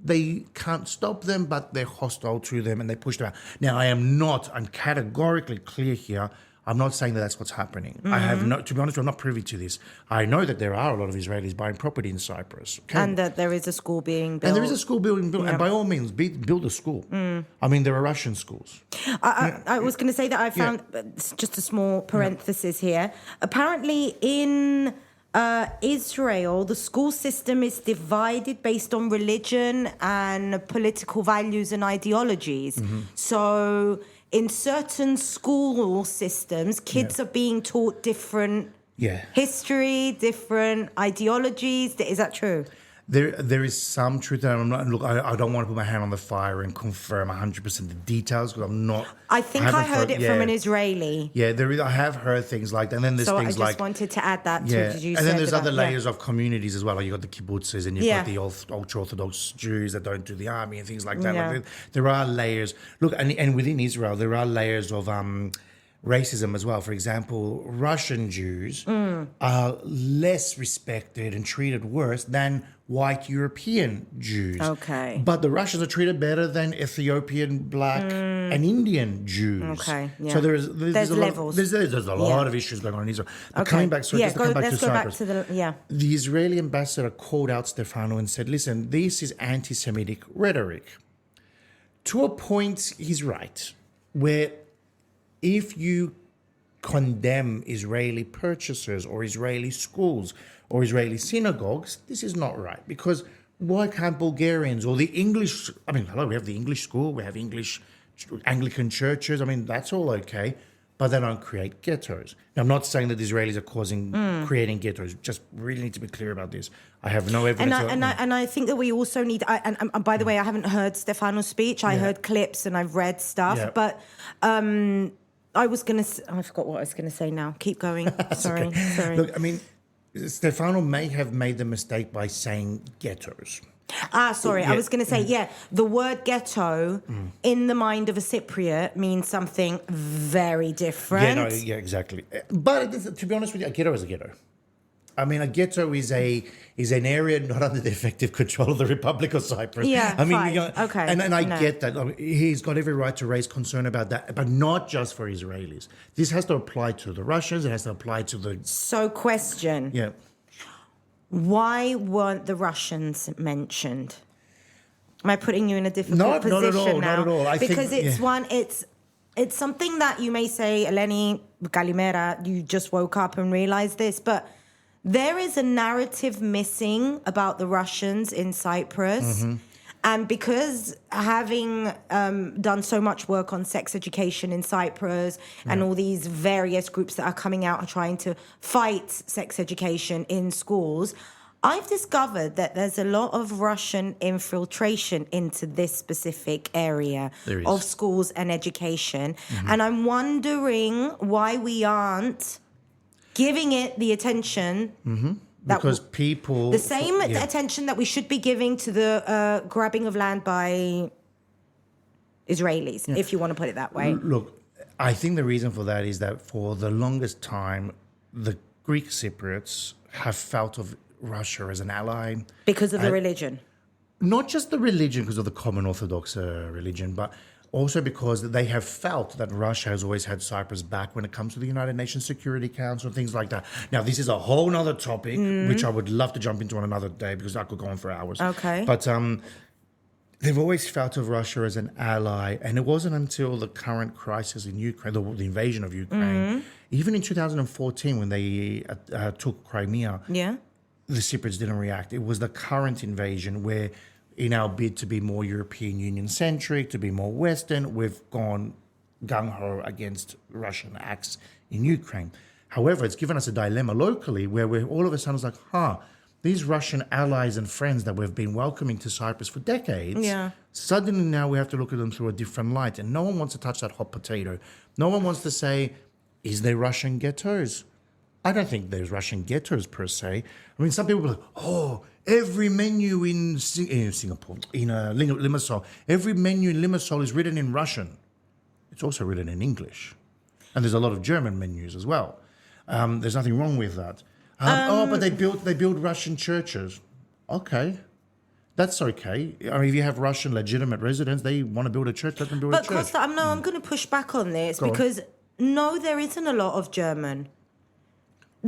[SPEAKER 2] they can't stop them, but they're hostile to them and they push them out. Now, I'm categorically clear here. I'm not saying that that's what's happening. To be honest, I'm not privy to this. I know that there are a lot of Israelis buying property in Cyprus. Okay?
[SPEAKER 1] And that there is a school being built.
[SPEAKER 2] And there is a school being built. And by all means, build a school. I mean, there are Russian schools.
[SPEAKER 1] I was going to say that I found, just a small parenthesis here. Apparently in Israel, the school system is divided based on religion and political values and ideologies. So in certain school systems, kids are being taught different history, different ideologies. Is that true?
[SPEAKER 2] There is some truth there. I'm not. Look, I don't want to put my hand on the fire and confirm 100% the details because I'm not.
[SPEAKER 1] I think I heard it from an Israeli.
[SPEAKER 2] Yeah, there is. I have heard things like that, and then there's things like.
[SPEAKER 1] So I just wanted to add that to what you said.
[SPEAKER 2] And then there's other layers of communities as well. Like you got the kibbutzes and you've got the ultra-Orthodox Jews that don't do the army and things like that.
[SPEAKER 1] Yeah.
[SPEAKER 2] Like there are layers. Look, and within Israel there are layers of racism as well. For example, Russian Jews are less respected and treated worse than white European Jews.
[SPEAKER 1] Okay.
[SPEAKER 2] But the Russians are treated better than Ethiopian, Black, and Indian Jews.
[SPEAKER 1] Okay. Yeah.
[SPEAKER 2] So there's a
[SPEAKER 1] levels.
[SPEAKER 2] There's a lot of issues going on in Israel. But coming back,
[SPEAKER 1] Let's go back to the
[SPEAKER 2] The Israeli ambassador called out Stefano and said, "Listen, this is anti-Semitic rhetoric." To a point, he's right. Where if you condemn Israeli purchasers or Israeli schools or Israeli synagogues, this is not right. Because why can't Bulgarians or the English, hello, we have the English school, we have English Anglican churches, that's all okay, but they don't create ghettos. Now, I'm not saying that the Israelis are creating ghettos, just really need to be clear about this. I have no evidence.
[SPEAKER 1] And I think that we also need, and by the way, I haven't heard Stefano's speech, I heard clips and I've read stuff, but I forgot what I was going to say now. Keep going. Sorry.
[SPEAKER 2] Look, Stefano may have made the mistake by saying ghettos.
[SPEAKER 1] Sorry. I was going to say, the word ghetto in the mind of a Cypriot means something very different.
[SPEAKER 2] Yeah, exactly. But to be honest with you, a ghetto is a ghetto. A ghetto is an area not under the effective control of the Republic of Cyprus.
[SPEAKER 1] Yeah, fine. Okay.
[SPEAKER 2] And I get that. He's got every right to raise concern about that, but not just for Israelis. This has to apply to the Russians. It has to apply to the...
[SPEAKER 1] So, question.
[SPEAKER 2] Yeah.
[SPEAKER 1] Why weren't the Russians mentioned? Am I putting you in a difficult position now?
[SPEAKER 2] Not at all.
[SPEAKER 1] Because it's something that you may say, Eleni, Kalimera, you just woke up and realized this, but... There is a narrative missing about the Russians in Cyprus. And because having done so much work on sex education in Cyprus and all these various groups that are coming out and trying to fight sex education in schools, I've discovered that there's a lot of Russian infiltration into this specific area of schools and education. And I'm wondering why we aren't giving it the attention
[SPEAKER 2] because people...
[SPEAKER 1] The same attention that we should be giving to the grabbing of land by Israelis, if you want to put it that way.
[SPEAKER 2] Look, I think the reason for that is that for the longest time, the Greek Cypriots have felt of Russia as an ally.
[SPEAKER 1] Because of the religion.
[SPEAKER 2] Not just the religion, because of the common Orthodox religion, but... also because they have felt that Russia has always had Cyprus back when it comes to the United Nations Security Council and things like that. Now, this is a whole other topic, which I would love to jump into on another day because I could go on for hours.
[SPEAKER 1] Okay.
[SPEAKER 2] But they've always felt of Russia as an ally. And it wasn't until the current crisis in Ukraine, the invasion of Ukraine, even in 2014 when they took Crimea, the Cypriots didn't react. It was the current invasion where... in our bid to be more European Union-centric, to be more Western, we've gone gung-ho against Russian acts in Ukraine. However, it's given us a dilemma locally where we're all of a sudden like, these Russian allies and friends that we've been welcoming to Cyprus for decades, suddenly now we have to look at them through a different light. And no one wants to touch that hot potato. No one wants to say, is there Russian ghettos? I don't think there's Russian ghettos per se. Some people are like, every menu in Singapore, in Limassol, every menu in Limassol is written in Russian. It's also written in English. And there's a lot of German menus as well. There's nothing wrong with that. But they build Russian churches. Okay. That's okay. If you have Russian legitimate residents, they want to build a church, let them build a church.
[SPEAKER 1] But Costa, I'm going to push back on this because no, there isn't a lot of German.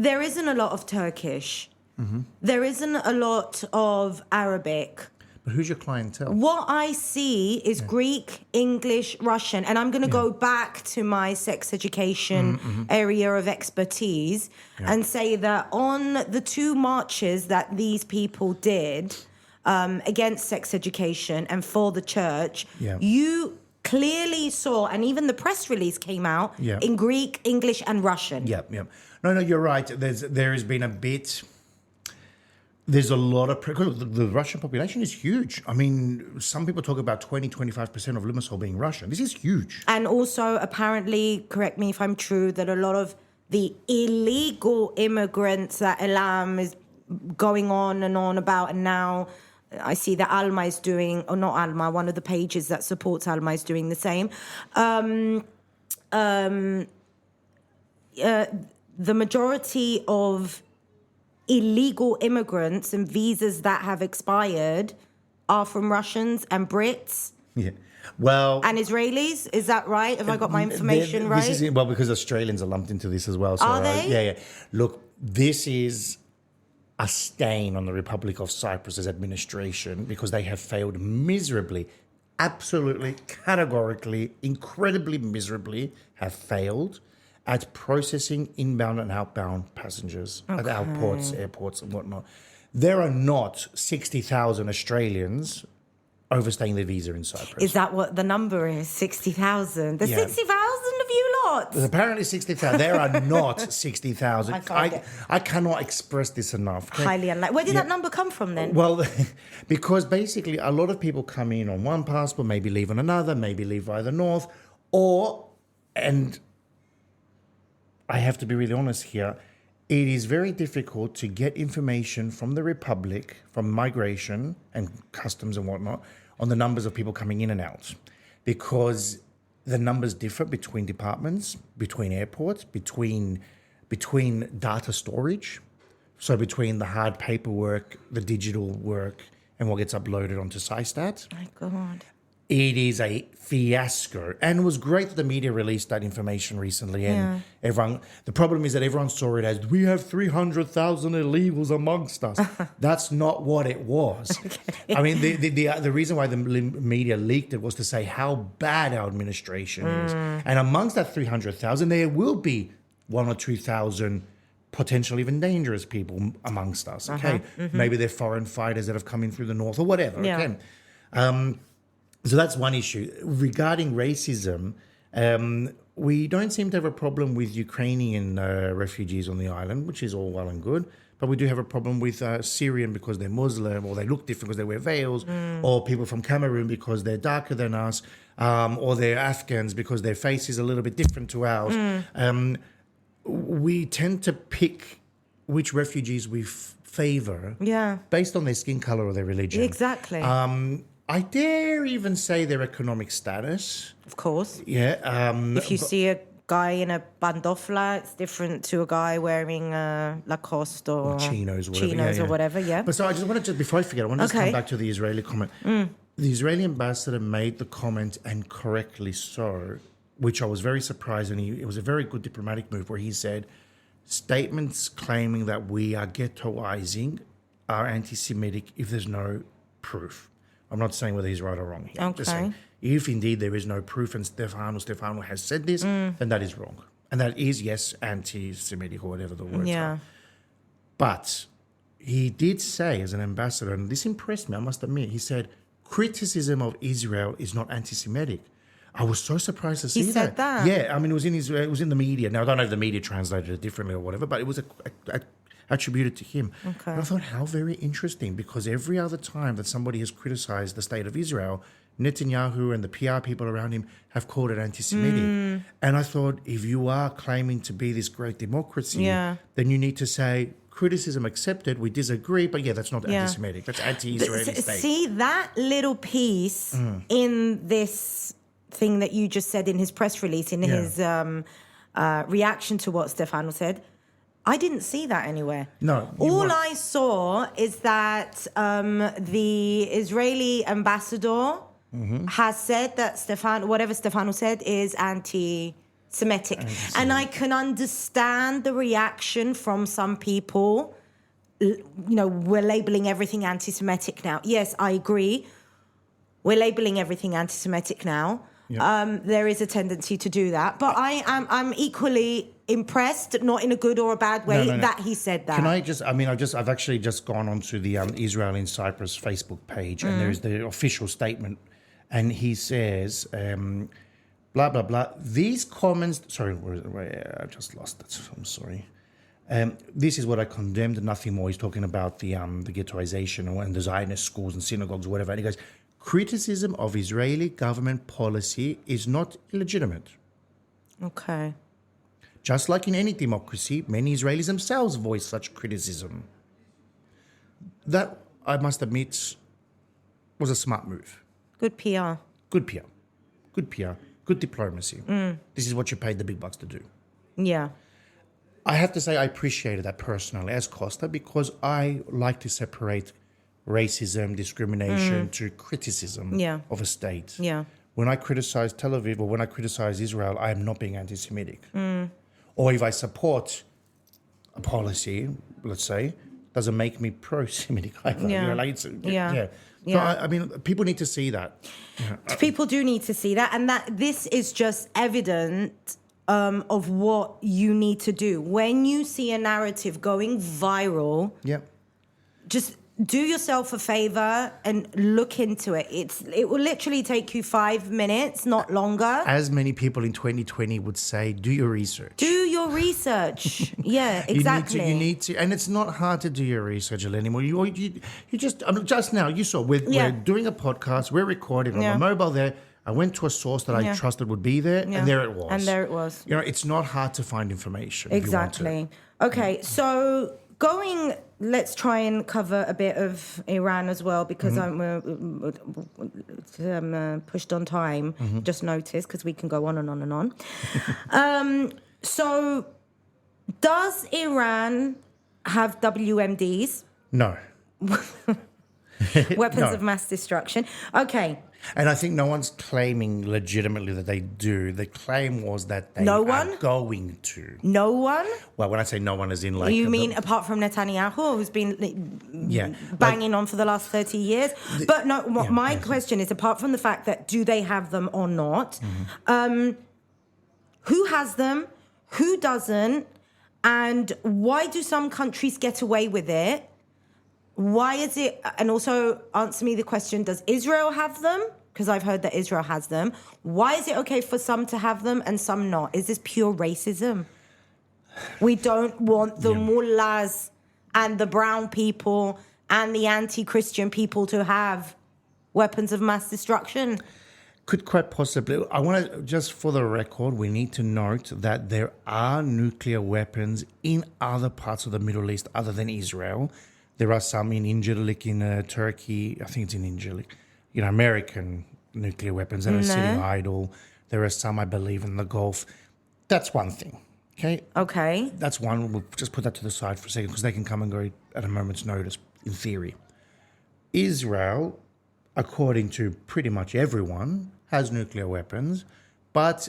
[SPEAKER 1] There isn't a lot of Turkish. There isn't a lot of Arabic.
[SPEAKER 2] But who's your clientele?
[SPEAKER 1] What I see is Greek, English, Russian. And I'm going to go back to my sex education area of expertise and say that on the 2 marches that these people did against sex education and for the church, you clearly saw, and even the press release came out in Greek, English, and Russian.
[SPEAKER 2] No, you're right. There has been a bit... There's a lot of the Russian population is huge. I mean, some people talk about 20-25% of Limassol being Russian. This is huge.
[SPEAKER 1] And also, apparently, correct me if I'm true, that a lot of the illegal immigrants that Elam is going on and on about, and now I see that Alma is doing, or not Alma, one of the pages that supports Alma is doing the same. The majority of illegal immigrants and visas that have expired are from Russians and Brits.
[SPEAKER 2] Yeah. Well,
[SPEAKER 1] and Israelis, is that right? Have I got my information right?
[SPEAKER 2] This is, well, because Australians are lumped into this as well. So,
[SPEAKER 1] are they?
[SPEAKER 2] Yeah. Look, this is a stain on the Republic of Cyprus's administration because they have failed miserably, absolutely, categorically, incredibly miserably have failed at processing inbound and outbound passengers at our ports, airports and whatnot. There are not 60,000 Australians overstaying their visa in Cyprus.
[SPEAKER 1] Is that what the number is? 60,000? There's 60,000 of you lot?
[SPEAKER 2] There's apparently 60,000. There are not 60,000. I cannot express this enough. Okay?
[SPEAKER 1] Highly unlikely. Where did that number come from then?
[SPEAKER 2] Well, because basically a lot of people come in on one passport, maybe leave on another, maybe leave via the north, and I have to be really honest here, it is very difficult to get information from the Republic, from migration and customs and whatnot, on the numbers of people coming in and out. Because the numbers differ between departments, between airports, between data storage, so between the hard paperwork, the digital work, and what gets uploaded onto SciStat.
[SPEAKER 1] My God.
[SPEAKER 2] It is a fiasco. And it was great that the media released that information recently. And the problem is that everyone saw it as, we have 300,000 illegals amongst us. That's not what it was. Okay. I mean, the reason why the media leaked it was to say how bad our administration is. And amongst that 300,000, there will be 1,000 or 2,000 potentially even dangerous people amongst us. Okay. Maybe they're foreign fighters that have come in through the north or whatever. Okay. So that's one issue. Regarding racism, we don't seem to have a problem with Ukrainian refugees on the island, which is all well and good. But we do have a problem with Syrian because they're Muslim, or they look different because they wear veils, or people from Cameroon because they're darker than us, or they're Afghans because their face is a little bit different to ours. We tend to pick which refugees we favor based on their skin color or their religion.
[SPEAKER 1] Exactly.
[SPEAKER 2] I dare even say their economic status.
[SPEAKER 1] Of course.
[SPEAKER 2] Yeah.
[SPEAKER 1] If you see a guy in a bandofla, it's different to a guy wearing Lacoste or
[SPEAKER 2] chinos
[SPEAKER 1] or whatever. Yeah.
[SPEAKER 2] But so I just wanted to, before I forget, I want to just come back to the Israeli comment. The Israeli ambassador made the comment, and correctly so, which I was very surprised, and it was a very good diplomatic move where he said, statements claiming that we are ghettoizing are anti-Semitic if there's no proof. I'm not saying whether he's right or wrong here.
[SPEAKER 1] Okay.
[SPEAKER 2] Just saying, if indeed there is no proof and Stefano has said this, then that is wrong. And that is, yes, anti-Semitic or whatever the words are. But he did say as an ambassador, and this impressed me, I must admit, he said, criticism of Israel is not anti-Semitic. I was so surprised to see that.
[SPEAKER 1] He said that?
[SPEAKER 2] Yeah, I mean, it was in the media. Now, I don't know if the media translated it differently or whatever, but it was attributed to him. Okay. And I thought, how very interesting, because every other time that somebody has criticized the state of Israel, Netanyahu and the PR people around him have called it anti-Semitic. And I thought, if you are claiming to be this great democracy, then you need to say, criticism accepted, we disagree, but that's not anti-Semitic. That's anti-Israeli state.
[SPEAKER 1] See, that little piece in this thing that you just said in his press release, in his reaction to what Stefano said, I didn't see that anywhere.
[SPEAKER 2] No.
[SPEAKER 1] All I saw is that the Israeli ambassador has said that whatever Stefano said is anti-Semitic. And I can understand the reaction from some people. We're labeling everything anti-Semitic now. Yes, I agree. We're labeling everything anti-Semitic now. Yep. There is a tendency to do that. But I'm equally impressed, not in a good or a bad way, that he said that.
[SPEAKER 2] Can I just, I've actually just gone onto the Israel in Cyprus Facebook page, and there's the official statement, and he says, blah, blah, blah. These comments, sorry, I just lost it. I'm sorry. This is what I condemned, nothing more. He's talking about the ghettoization and the Zionist schools and synagogues or whatever. And he goes, criticism of Israeli government policy is not illegitimate.
[SPEAKER 1] Okay.
[SPEAKER 2] Just like in any democracy, many Israelis themselves voice such criticism. That, I must admit, was a smart move.
[SPEAKER 1] Good PR.
[SPEAKER 2] Good PR. Good PR. Good diplomacy. This is what you paid the big bucks to do.
[SPEAKER 1] Yeah.
[SPEAKER 2] I have to say I appreciated that personally as Costa, because I like to separate racism, discrimination to criticism of a state.
[SPEAKER 1] Yeah.
[SPEAKER 2] When I criticize Tel Aviv or when I criticize Israel, I am not being anti-Semitic. Or if I support a policy, let's say, doesn't make me pro-Semitic either.
[SPEAKER 1] Yeah.
[SPEAKER 2] You know, like So, I mean, people need to see that.
[SPEAKER 1] People do need to see that. And that this is just evident of what you need to do. When you see a narrative going viral, just do yourself a favor and look into it. It will literally take you 5 minutes, not longer.
[SPEAKER 2] As many people in 2020 would say, do your research.
[SPEAKER 1] Do your research. Yeah, exactly.
[SPEAKER 2] You need to, and it's not hard to do your research anymore. You just, just now, you saw, we're doing a podcast, we're recording on the mobile there. I went to a source that I trusted would be there, and there it was.
[SPEAKER 1] And there it was.
[SPEAKER 2] You know, it's not hard to find information.
[SPEAKER 1] Exactly. Okay, so let's try and cover a bit of Iran as well, because I'm pushed on time. Just noticed, because we can go on and on and on. So, does Iran have WMDs?
[SPEAKER 2] No.
[SPEAKER 1] Weapons of mass destruction. Okay.
[SPEAKER 2] And I think no one's claiming legitimately that they do. The claim was that they are going to.
[SPEAKER 1] No one?
[SPEAKER 2] Well, when I say no one, as in like...
[SPEAKER 1] You mean apart from Netanyahu, who's been banging on for the last 30 years? But no, my question is, apart from the fact that do they have them or not, who has them, who doesn't, and why do some countries get away with it? Why is it, and also answer me the question, does Israel have them? Because I've heard that Israel has them. Why is it okay for some to have them and some not? Is this pure racism? We don't want the mullahs and the brown people and the anti-Christian people to have weapons of mass destruction.
[SPEAKER 2] Could quite possibly. I want to, just for the record, we need to note that there are nuclear weapons in other parts of the Middle East other than Israel. There are some in Incirlik, in Turkey. I think it's in Incirlik. You know, American nuclear weapons that are sitting idle. There are some, I believe, in the Gulf. That's one thing. Okay. That's one. We'll just put that to the side for a second, because they can come and go at a moment's notice, in theory. Israel, according to pretty much everyone, has nuclear weapons, but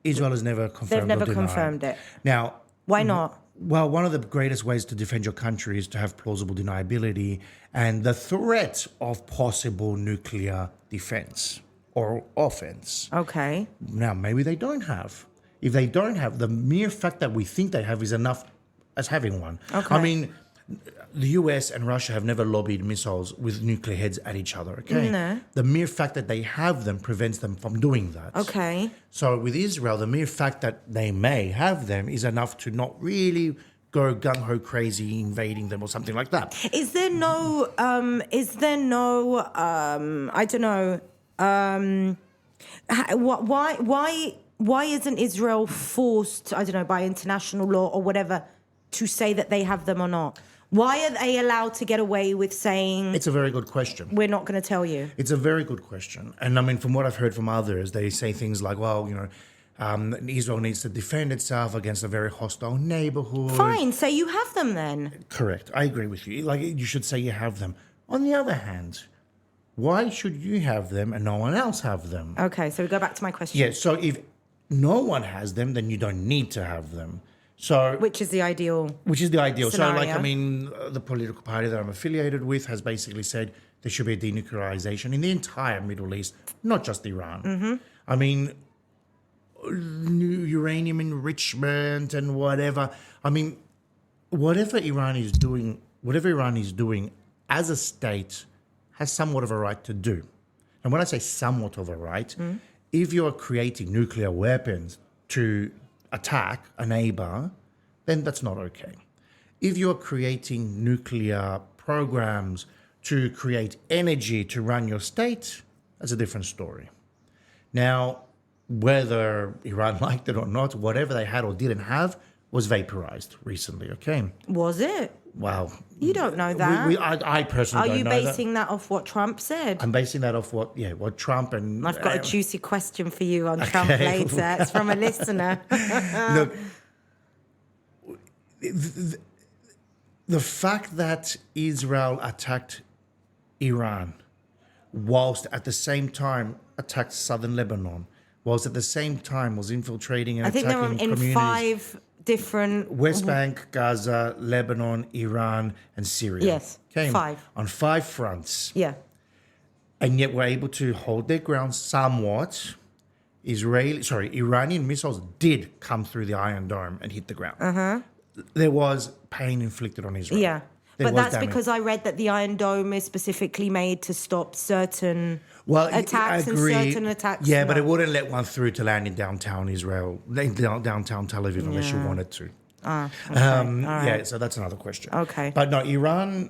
[SPEAKER 2] Israel has never confirmed
[SPEAKER 1] They've never confirmed it.
[SPEAKER 2] Now,
[SPEAKER 1] why not?
[SPEAKER 2] Well, one of the greatest ways to defend your country is to have plausible deniability and the threat of possible nuclear defense or offense.
[SPEAKER 1] Okay.
[SPEAKER 2] Now, maybe they don't have. If they don't have, the mere fact that we think they have is enough as having one.
[SPEAKER 1] Okay.
[SPEAKER 2] I mean, the US and Russia have never lobbied missiles with nuclear heads at each other, okay?
[SPEAKER 1] No.
[SPEAKER 2] The mere fact that they have them prevents them from doing that.
[SPEAKER 1] Okay.
[SPEAKER 2] So with Israel, the mere fact that they may have them is enough to not really go gung-ho crazy invading them or something like that.
[SPEAKER 1] Is there no, I don't know, why isn't Israel forced, I don't know, by international law or whatever, to say that they have them or not? Why are they allowed to get away with saying...
[SPEAKER 2] It's a very good question.
[SPEAKER 1] We're not going to tell you.
[SPEAKER 2] It's a very good question. And I mean, from what I've heard from others, they say things like, well, you know, Israel needs to defend itself against a very hostile neighborhood.
[SPEAKER 1] Fine, say you have them then.
[SPEAKER 2] Correct. I agree with you. Like, you should say you have them. On the other hand, why should you have them and no one else have them?
[SPEAKER 1] Okay, so we go back to my question.
[SPEAKER 2] Yeah, so if no one has them, then you don't need to have them. So,
[SPEAKER 1] which is the ideal
[SPEAKER 2] scenario. So, like, I mean, the political party that I'm affiliated with has basically said there should be a denuclearization in the entire Middle East, not just Iran.
[SPEAKER 1] Mm-hmm.
[SPEAKER 2] I mean, uranium enrichment and whatever. I mean, whatever Iran is doing as a state has somewhat of a right to do. And when I say somewhat of a right, if you're creating nuclear weapons to attack a neighbor, then that's not okay. If you're creating nuclear programs to create energy to run your state, that's a different story. Now, whether Iran liked it or not, whatever they had or didn't have was vaporized recently, okay?
[SPEAKER 1] Was it?
[SPEAKER 2] Wow.
[SPEAKER 1] You don't know that.
[SPEAKER 2] I personally don't know that.
[SPEAKER 1] Are you basing that off what Trump said?
[SPEAKER 2] I'm basing that off what Trump and...
[SPEAKER 1] I've got a juicy question for you on Trump later. It's from a listener.
[SPEAKER 2] Look, the fact that Israel attacked Iran whilst at the same time attacked southern Lebanon, whilst at the same time was infiltrating and attacking communities.
[SPEAKER 1] I think they were in 5 different...
[SPEAKER 2] West Bank, Gaza, Lebanon, Iran, and Syria.
[SPEAKER 1] Yes, 5.
[SPEAKER 2] On 5 fronts.
[SPEAKER 1] Yeah.
[SPEAKER 2] And yet were able to hold their ground somewhat. Iranian missiles did come through the Iron Dome and hit the ground. There was pain inflicted on Israel.
[SPEAKER 1] Yeah.
[SPEAKER 2] There
[SPEAKER 1] but
[SPEAKER 2] was
[SPEAKER 1] that's
[SPEAKER 2] damage.
[SPEAKER 1] because I read that the Iron Dome is specifically made to stop certain attacks
[SPEAKER 2] I agree.
[SPEAKER 1] and certain attacks.
[SPEAKER 2] Yeah, but it wouldn't let one through to land in downtown Israel, downtown Tel Aviv, unless you wanted to.
[SPEAKER 1] Okay. All right.
[SPEAKER 2] Yeah, so that's another question.
[SPEAKER 1] Okay.
[SPEAKER 2] But no, Iran,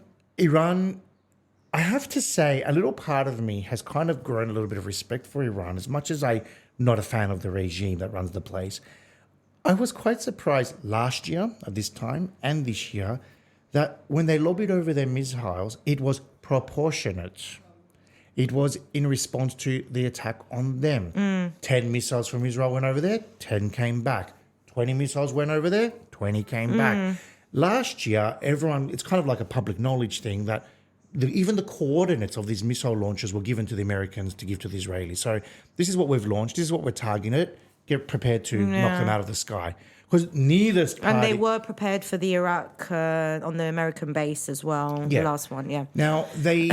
[SPEAKER 2] I have to say, a little part of me has kind of grown a little bit of respect for Iran, as much as I'm not a fan of the regime that runs the place. I was quite surprised last year at this time and this year that when they lobbied over their missiles, it was proportionate. It was in response to the attack on them. 10 missiles from Israel went over there, 10 came back. 20 missiles went over there, 20 came back. Last year, it's kind of like a public knowledge thing that even the coordinates of these missile launches were given to the Americans to give to the Israelis. So this is what we've launched. This is what we're targeting. Get prepared to knock them out of the sky. Because neither party...
[SPEAKER 1] And they were prepared for the Iraq on the American base as well. The last one, yeah.
[SPEAKER 2] Now, they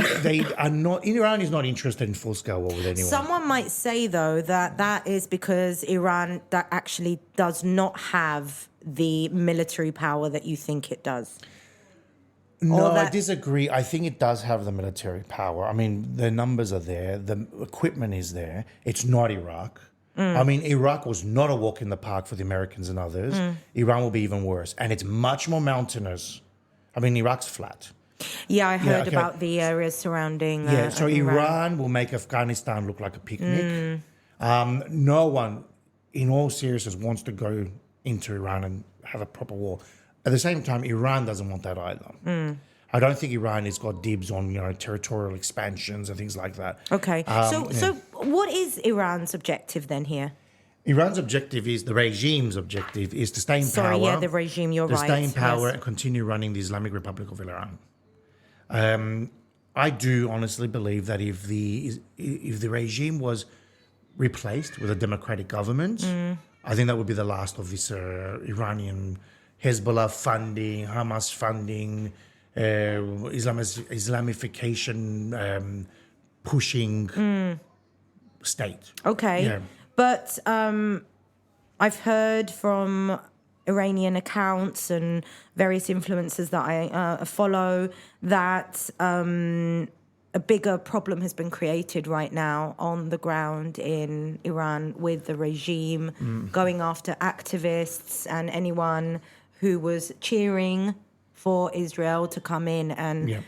[SPEAKER 2] are not... Iran is not interested in full-scale war with anyone.
[SPEAKER 1] Someone might say, though, that is because Iran that actually does not have the military power that you think it does.
[SPEAKER 2] No, I disagree. I think it does have the military power. I mean, the numbers are there. The equipment is there. It's not Iraq. I mean, Iraq was not a walk in the park for the Americans and others. Iran will be even worse. And it's much more mountainous. I mean, Iraq's flat.
[SPEAKER 1] Yeah, I heard about the areas surrounding
[SPEAKER 2] so Iran will make Afghanistan look like a picnic. No one, in all seriousness, wants to go into Iran and have a proper war. At the same time, Iran doesn't want that either. I don't think Iran has got dibs on territorial expansions and things like that.
[SPEAKER 1] Okay. So what is Iran's objective then here?
[SPEAKER 2] Iran's objective is, the regime's objective is to stay in power.
[SPEAKER 1] Sorry, yeah, the regime, you're right.
[SPEAKER 2] To stay in power and continue running the Islamic Republic of Iran. I do honestly believe that if the regime was replaced with a democratic government, I think that would be the last of this Iranian Hezbollah funding, Hamas funding, Islamification pushing state.
[SPEAKER 1] Okay.
[SPEAKER 2] Yeah.
[SPEAKER 1] But I've heard from Iranian accounts and various influencers that I follow that a bigger problem has been created right now on the ground in Iran with the regime going after activists and anyone who was cheering for Israel to come in and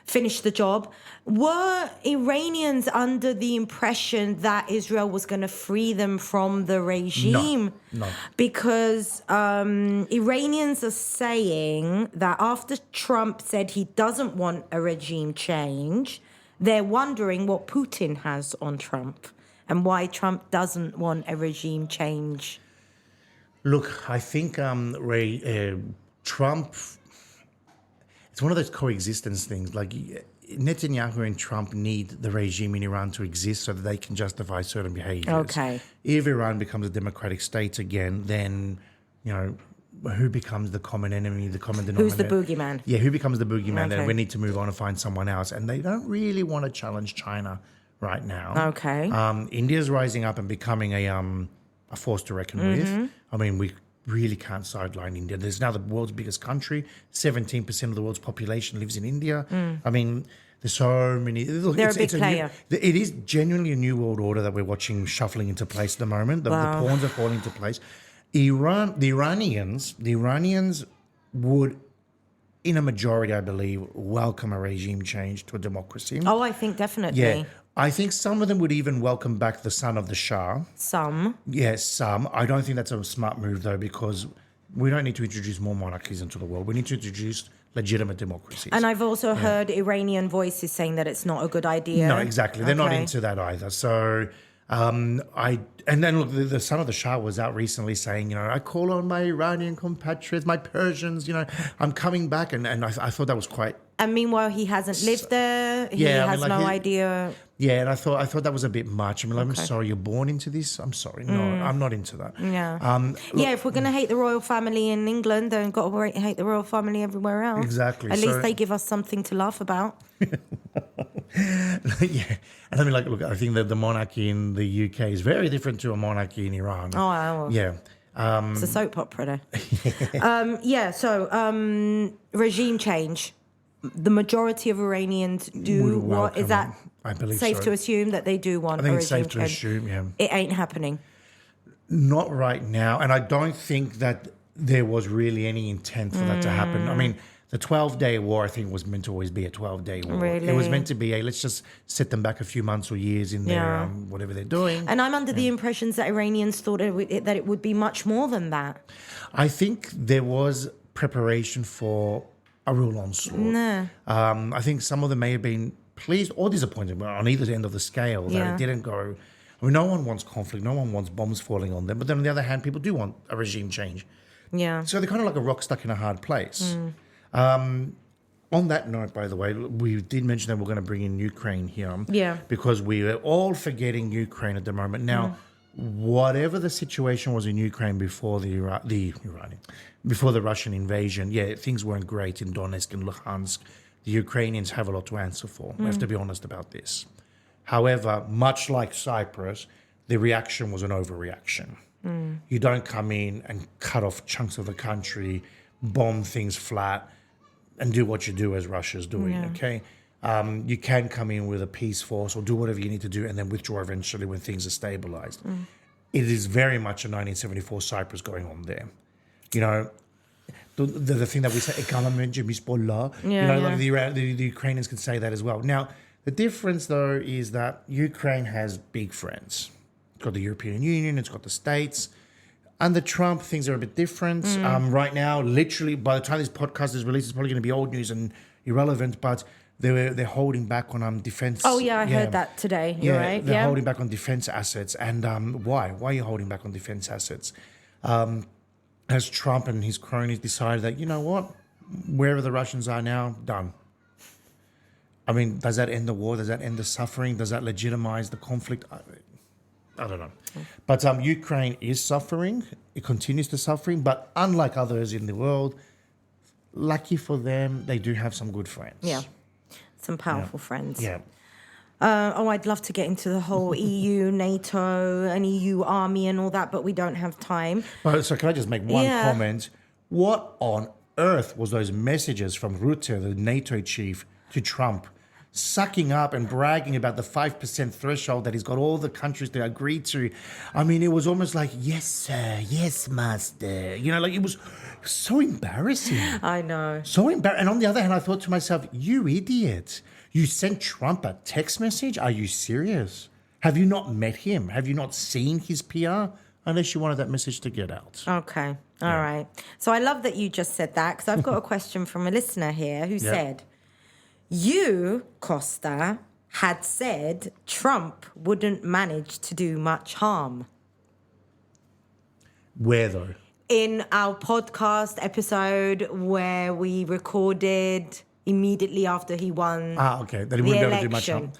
[SPEAKER 1] finish the job. Were Iranians under the impression that Israel was going to free them from the regime?
[SPEAKER 2] No.
[SPEAKER 1] Because Iranians are saying that after Trump said he doesn't want a regime change, they're wondering what Putin has on Trump and why Trump doesn't want a regime change.
[SPEAKER 2] Look, I think Trump... It's one of those coexistence things. Like Netanyahu and Trump need the regime in Iran to exist so that they can justify certain behaviors.
[SPEAKER 1] Okay.
[SPEAKER 2] If Iran becomes a democratic state again, then, who becomes the common enemy, the common denominator?
[SPEAKER 1] Who's the boogeyman?
[SPEAKER 2] Yeah, who becomes the boogeyman?
[SPEAKER 1] Okay.
[SPEAKER 2] Then we need to move on and find someone else. And they don't really want to challenge China right now.
[SPEAKER 1] Okay.
[SPEAKER 2] India's rising up and becoming a force to reckon with. I mean, we really can't sideline India. There's now the world's biggest country. 17% of the world's population lives in India. I mean, there's so many. Look,
[SPEAKER 1] They're a big player.
[SPEAKER 2] It is genuinely a new world order that we're watching shuffling into place at the moment. The pawns are falling into place. The Iranians would in a majority, I believe, welcome a regime change to a democracy.
[SPEAKER 1] Oh, I think definitely.
[SPEAKER 2] Yeah. I think some of them would even welcome back the son of the Shah.
[SPEAKER 1] Some.
[SPEAKER 2] Yes, some. I don't think that's a smart move, though, because we don't need to introduce more monarchies into the world. We need to introduce legitimate democracies.
[SPEAKER 1] And I've also heard Iranian voices saying that it's not a good idea.
[SPEAKER 2] No, exactly. They're not into that either. So and then look, the son of the Shah was out recently saying, I call on my Iranian compatriots, my Persians, I'm coming back. And I thought that was quite...
[SPEAKER 1] And meanwhile, he hasn't lived there. He has no idea.
[SPEAKER 2] Yeah, and I thought that was a bit much. I'm sorry, you're born into this? I'm sorry. No, I'm not into that.
[SPEAKER 1] Yeah. If we're going to hate the royal family in England, then got to hate the royal family everywhere else.
[SPEAKER 2] Exactly.
[SPEAKER 1] At least they give us something to laugh about.
[SPEAKER 2] Yeah. And look, I think that the monarchy in the UK is very different to a monarchy in Iran.
[SPEAKER 1] Oh, wow.
[SPEAKER 2] Yeah.
[SPEAKER 1] It's a soap opera there. So regime change. The majority of Iranians do what? Is that
[SPEAKER 2] I believe
[SPEAKER 1] safe to assume that they do want
[SPEAKER 2] I think
[SPEAKER 1] a
[SPEAKER 2] it's
[SPEAKER 1] regime
[SPEAKER 2] safe to
[SPEAKER 1] change?
[SPEAKER 2] assume, yeah.
[SPEAKER 1] It ain't happening.
[SPEAKER 2] Not right now. And I don't think that there was really any intent for that to happen. I mean, the 12-day war, I think, was meant to always be a 12-day war.
[SPEAKER 1] Really?
[SPEAKER 2] It was meant to be let's just set them back a few months or years in their whatever they're doing.
[SPEAKER 1] And I'm under the impressions that Iranians thought that it would be much more than that.
[SPEAKER 2] I think there was preparation for a real onslaught.
[SPEAKER 1] No.
[SPEAKER 2] I think some of them may have been pleased or disappointed on either end of the scale that it didn't go. I mean, no one wants conflict. No one wants bombs falling on them. But then on the other hand, people do want a regime change.
[SPEAKER 1] Yeah.
[SPEAKER 2] So they're kind of like a rock stuck in a hard place. On that note, by the way, we did mention that we're going to bring in Ukraine here.
[SPEAKER 1] Yeah.
[SPEAKER 2] Because we are all forgetting Ukraine at the moment. Now, whatever the situation was in Ukraine before before the Russian invasion, things weren't great in Donetsk and Luhansk. The Ukrainians have a lot to answer for. We have to be honest about this. However, much like Cyprus, the reaction was an overreaction. You don't come in and cut off chunks of the country, bomb things flat, and do what you do as Russia's doing, okay? You can come in with a peace force or do whatever you need to do and then withdraw eventually when things are stabilized. It is very much a 1974 Cyprus going on there. The thing that we say, the Ukrainians can say that as well. Now, the difference, though, is that Ukraine has big friends. It's got the European Union, it's got the States. Under Trump, things are a bit different. Right now, literally, by the time this podcast is released, it's probably going to be old news and irrelevant, but they're holding back on defense.
[SPEAKER 1] Oh, yeah, I heard that today. You're right.
[SPEAKER 2] They're holding back on defense assets. And why? Why are you holding back on defense assets? Has Trump and his cronies decided that, you know what, wherever the Russians are now, done. I mean, does that end the war? Does that end the suffering? Does that legitimize the conflict? I don't know. But Ukraine is suffering. It continues to suffering. But unlike others in the world, lucky for them, they do have some good friends.
[SPEAKER 1] Yeah. Some powerful friends.
[SPEAKER 2] Yeah.
[SPEAKER 1] I'd love to get into the whole EU, NATO, and EU army and all that, but we don't have time.
[SPEAKER 2] So can I just make one comment? What on earth was those messages from Rutte, the NATO chief, to Trump, sucking up and bragging about the 5% threshold that he's got all the countries to agree to? I mean, it was almost like, yes, sir, yes, master. It was so embarrassing.
[SPEAKER 1] I know.
[SPEAKER 2] So embarrassing. And on the other hand, I thought to myself, you idiot. You sent Trump a text message? Are you serious? Have you not met him? Have you not seen his PR? Unless you wanted that message to get out.
[SPEAKER 1] Okay. All right. So I love that you just said that because I've got a question from a listener here who said, you, Costa, had said Trump wouldn't manage to do much harm.
[SPEAKER 2] Where though?
[SPEAKER 1] In our podcast episode where we recorded immediately after he won
[SPEAKER 2] okay. That he wouldn't be able to do much harm.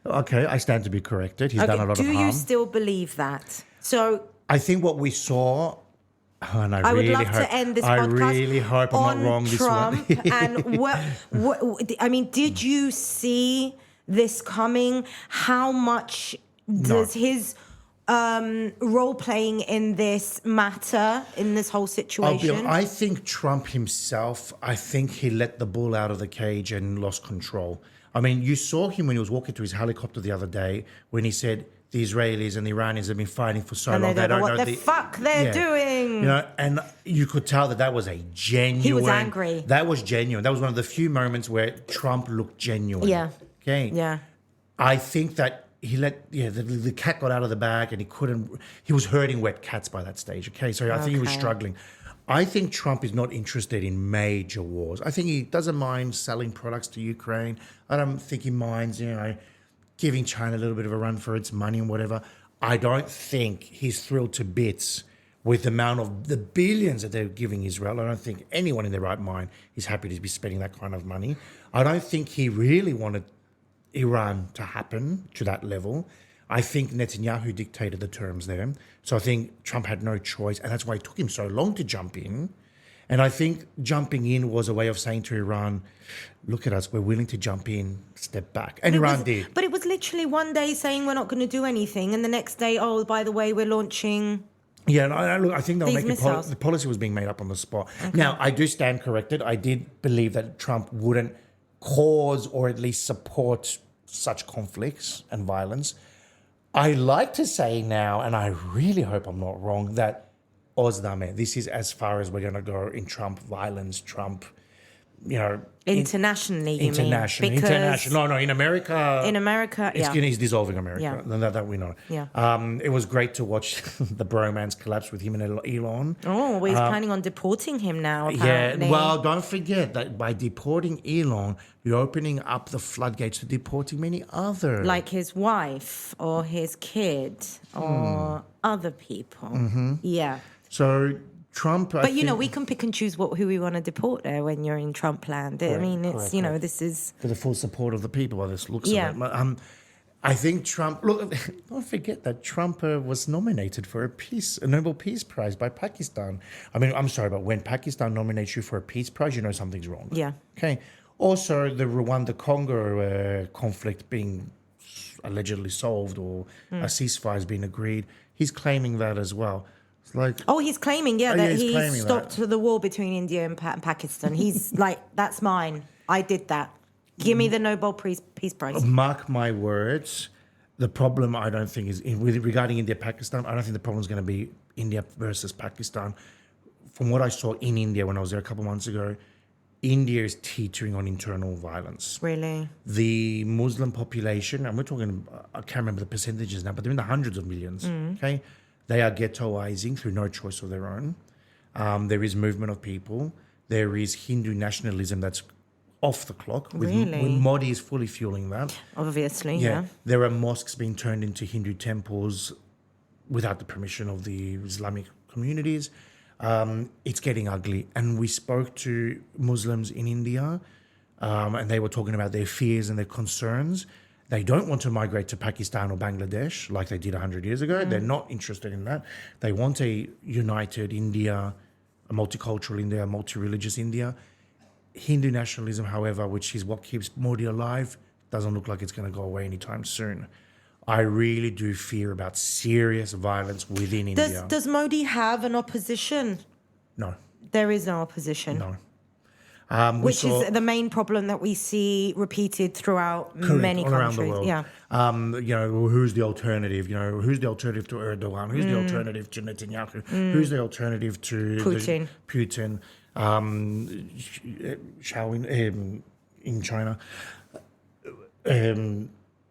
[SPEAKER 2] Okay, I stand to be corrected. He's done a lot of harm.
[SPEAKER 1] Do you still believe that? So
[SPEAKER 2] I think what we saw, and I
[SPEAKER 1] would
[SPEAKER 2] really
[SPEAKER 1] love
[SPEAKER 2] hope,
[SPEAKER 1] to end this podcast
[SPEAKER 2] I really hope I'm not wrong
[SPEAKER 1] Trump
[SPEAKER 2] this one.
[SPEAKER 1] And did you see this coming? How much does his role playing in this matter, in this whole situation?
[SPEAKER 2] I think Trump himself, I think he let the bull out of the cage and lost control. I mean, you saw him when he was walking to his helicopter the other day when he said, the Israelis and the Iranians have been fighting for so
[SPEAKER 1] And
[SPEAKER 2] long.
[SPEAKER 1] they don't know what the fuck they're doing.
[SPEAKER 2] You know, and you could tell that was a genuine.
[SPEAKER 1] He was angry.
[SPEAKER 2] That was genuine. That was one of the few moments where Trump looked genuine.
[SPEAKER 1] Yeah.
[SPEAKER 2] Okay.
[SPEAKER 1] Yeah.
[SPEAKER 2] I think that he the cat got out of the bag and he was herding wet cats by that stage. Okay. So I think he was struggling. I think Trump is not interested in major wars. I think he doesn't mind selling products to Ukraine. I don't think he minds, giving China a little bit of a run for its money and whatever. I don't think he's thrilled to bits with the amount of the billions that they're giving Israel. I don't think anyone in their right mind is happy to be spending that kind of money. I don't think he really wanted Iran to happen to that level. I think Netanyahu dictated the terms there. So I think Trump had no choice, and that's why it took him so long to jump in. And I think jumping in was a way of saying to Iran, look at us, we're willing to jump in, step back. And Iran did.
[SPEAKER 1] But it was literally one day saying we're not going to do anything, and the next day, oh, by the way, we're launching...
[SPEAKER 2] Yeah, and look, I think they'll make
[SPEAKER 1] missiles.
[SPEAKER 2] the policy was being made up on the spot. Okay. Now, I do stand corrected. I did believe that Trump wouldn't cause or at least support such conflicts and violence. I like to say now, and I really hope I'm not wrong, that Ozdame, this is as far as we're going to go in Trump violence, Trump,
[SPEAKER 1] internationally,
[SPEAKER 2] international. No, in America.
[SPEAKER 1] In America,
[SPEAKER 2] he's dissolving America.
[SPEAKER 1] Yeah.
[SPEAKER 2] That we know.
[SPEAKER 1] Yeah.
[SPEAKER 2] It was great to watch the bromance collapse with him and Elon.
[SPEAKER 1] Oh, well, he's planning on deporting him now, apparently.
[SPEAKER 2] Yeah, well, don't forget that by deporting Elon, you're opening up the floodgates to deporting many others.
[SPEAKER 1] Like his wife or his kid or other people.
[SPEAKER 2] Mm-hmm.
[SPEAKER 1] Yeah.
[SPEAKER 2] So Trump...
[SPEAKER 1] But, we can pick and choose who we want to deport there when you're in Trump land. Correct. This is...
[SPEAKER 2] For the full support of the people by this looks of it. I think Trump... Look, don't forget that Trump was nominated for a Nobel Peace Prize by Pakistan. I mean, I'm sorry, but when Pakistan nominates you for a peace prize, you know something's wrong.
[SPEAKER 1] Yeah.
[SPEAKER 2] Okay. Also, the Rwanda-Congo conflict being allegedly solved or a ceasefire has been agreed, he's claiming that as well.
[SPEAKER 1] He's claiming, that he stopped the war between India and Pakistan. He's like, that's mine. I did that. Give me the Nobel Peace Prize.
[SPEAKER 2] Mark my words. The problem, I don't think, is regarding India-Pakistan. I don't think the problem is going to be India versus Pakistan. From what I saw in India when I was there a couple months ago, India is teetering on internal violence.
[SPEAKER 1] Really?
[SPEAKER 2] The Muslim population, and we're talking, I can't remember the percentages now, but they're in the hundreds of millions. Okay. They are ghettoizing through no choice of their own. There is movement of people. There is Hindu nationalism that's off the clock. With Modi is fully fueling that.
[SPEAKER 1] Obviously, yeah.
[SPEAKER 2] There are mosques being turned into Hindu temples without the permission of the Islamic communities. It's getting ugly. And we spoke to Muslims in India, and they were talking about their fears and their concerns. They don't want to migrate to Pakistan or Bangladesh like they did 100 years ago. They're not interested in that. They want a united India, a multicultural India, a multi-religious India. Hindu nationalism, however, which is what keeps Modi alive, doesn't look like it's going to go away anytime soon. I really do fear about serious violence within India.
[SPEAKER 1] Does Modi have an opposition?
[SPEAKER 2] No.
[SPEAKER 1] There is no opposition?
[SPEAKER 2] No.
[SPEAKER 1] Which is the main problem that we see repeated throughout many countries.
[SPEAKER 2] Around the world.
[SPEAKER 1] Yeah.
[SPEAKER 2] Who's the alternative? Who's the alternative to Erdogan? Who's the alternative to Netanyahu? Who's the alternative to Putin? In China.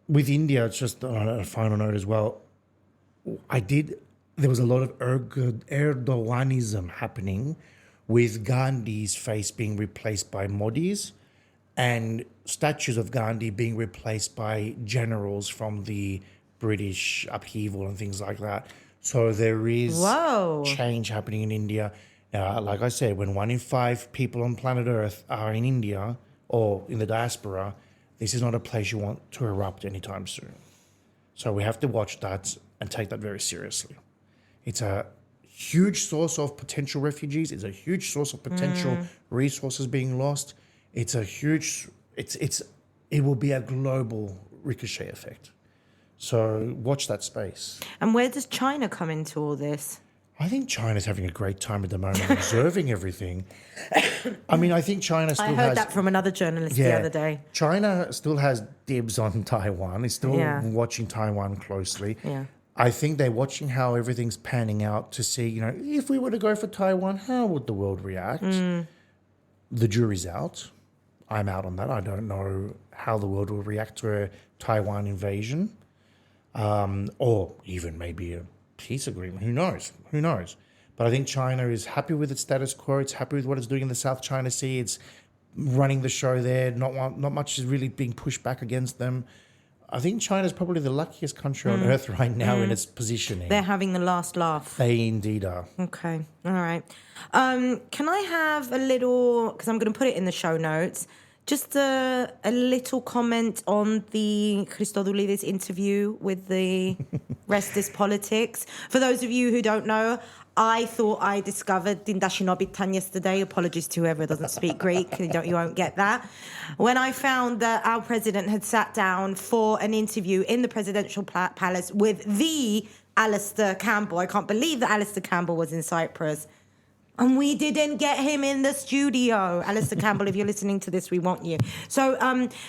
[SPEAKER 2] With India, it's just on a final note as well. There was a lot of Erdoganism happening, with Gandhi's face being replaced by Modi's and statues of Gandhi being replaced by generals from the British upheaval and things like that. So there is change happening in India. Like I said, when 1 in 5 people on planet Earth are in India or in the diaspora, this is not a place you want to erupt anytime soon. So we have to watch that and take that very seriously. It's a huge source of potential refugees. It's a huge source of potential resources being lost. It will be a global ricochet effect. So watch that space.
[SPEAKER 1] And where does China come into all this?
[SPEAKER 2] I think China's having a great time at the moment, observing everything. I mean, I think China still
[SPEAKER 1] I heard that from another journalist the other day.
[SPEAKER 2] China still has dibs on Taiwan. It's still watching Taiwan closely.
[SPEAKER 1] Yeah.
[SPEAKER 2] I think they're watching how everything's panning out to see, if we were to go for Taiwan, how would the world react? The jury's out. I'm out on that. I don't know how the world will react to a Taiwan invasion, or even maybe a peace agreement. Who knows? But I think China is happy with its status quo. It's happy with what it's doing in the South China Sea. It's running the show there. Not much is really being pushed back against them. I think China's probably the luckiest country on earth right now in its positioning.
[SPEAKER 1] They're having the last laugh.
[SPEAKER 2] They indeed are.
[SPEAKER 1] Okay. All right. Can I have a little, because I'm going to put it in the show notes, just a little comment on the Christodoulidis interview with the Rest is Politics. For those of you who don't know, I thought I discovered Dindashinobitan yesterday. Apologies to whoever doesn't speak Greek. You won't get that. When I found that our president had sat down for an interview in the presidential palace with the Alistair Campbell. I can't believe that Alistair Campbell was in Cyprus. And we didn't get him in the studio. Alistair Campbell, if you're listening to this, we want you. So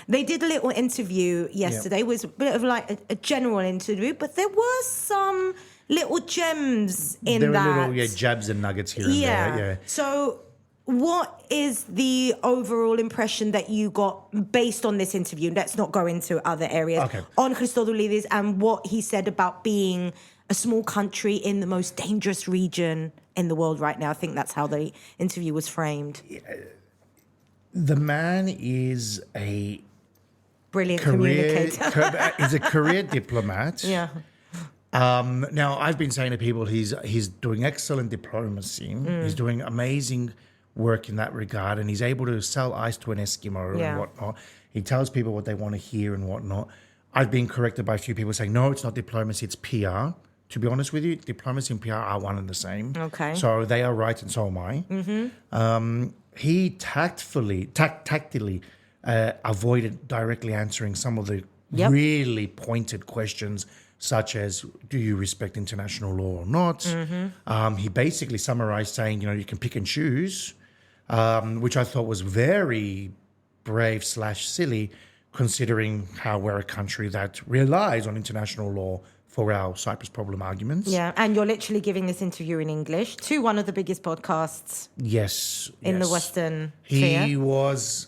[SPEAKER 1] they did a little interview yesterday. It was a bit of like a general interview, but there were some little gems in that.
[SPEAKER 2] There were little jabs and nuggets here and there. Yeah.
[SPEAKER 1] So what is the overall impression that you got based on this interview? Let's not go into other areas.
[SPEAKER 2] Okay.
[SPEAKER 1] On Christodoulidis and what he said about being a small country in the most dangerous region in the world right now. I think that's how the interview was framed.
[SPEAKER 2] The man is a
[SPEAKER 1] brilliant communicator.
[SPEAKER 2] He's a career diplomat.
[SPEAKER 1] Yeah.
[SPEAKER 2] Now, I've been saying to people he's doing excellent diplomacy. He's doing amazing work in that regard, and he's able to sell ice to an Eskimo and whatnot. He tells people what they want to hear and whatnot. I've been corrected by a few people saying, no, it's not diplomacy, it's PR. To be honest with you, diplomacy and PR are one and the same.
[SPEAKER 1] Okay.
[SPEAKER 2] So they are right and so am I. Mm-hmm. He tactfully avoided directly answering some of the really pointed questions, such as, do you respect international law or not? Mm-hmm. He basically summarized saying, you can pick and choose, which I thought was very brave / silly, considering how we're a country that relies on international law for our Cyprus problem arguments.
[SPEAKER 1] Yeah, and you're literally giving this interview in English to one of the biggest podcasts.
[SPEAKER 2] Yes.
[SPEAKER 1] In the Western sphere.
[SPEAKER 2] He was...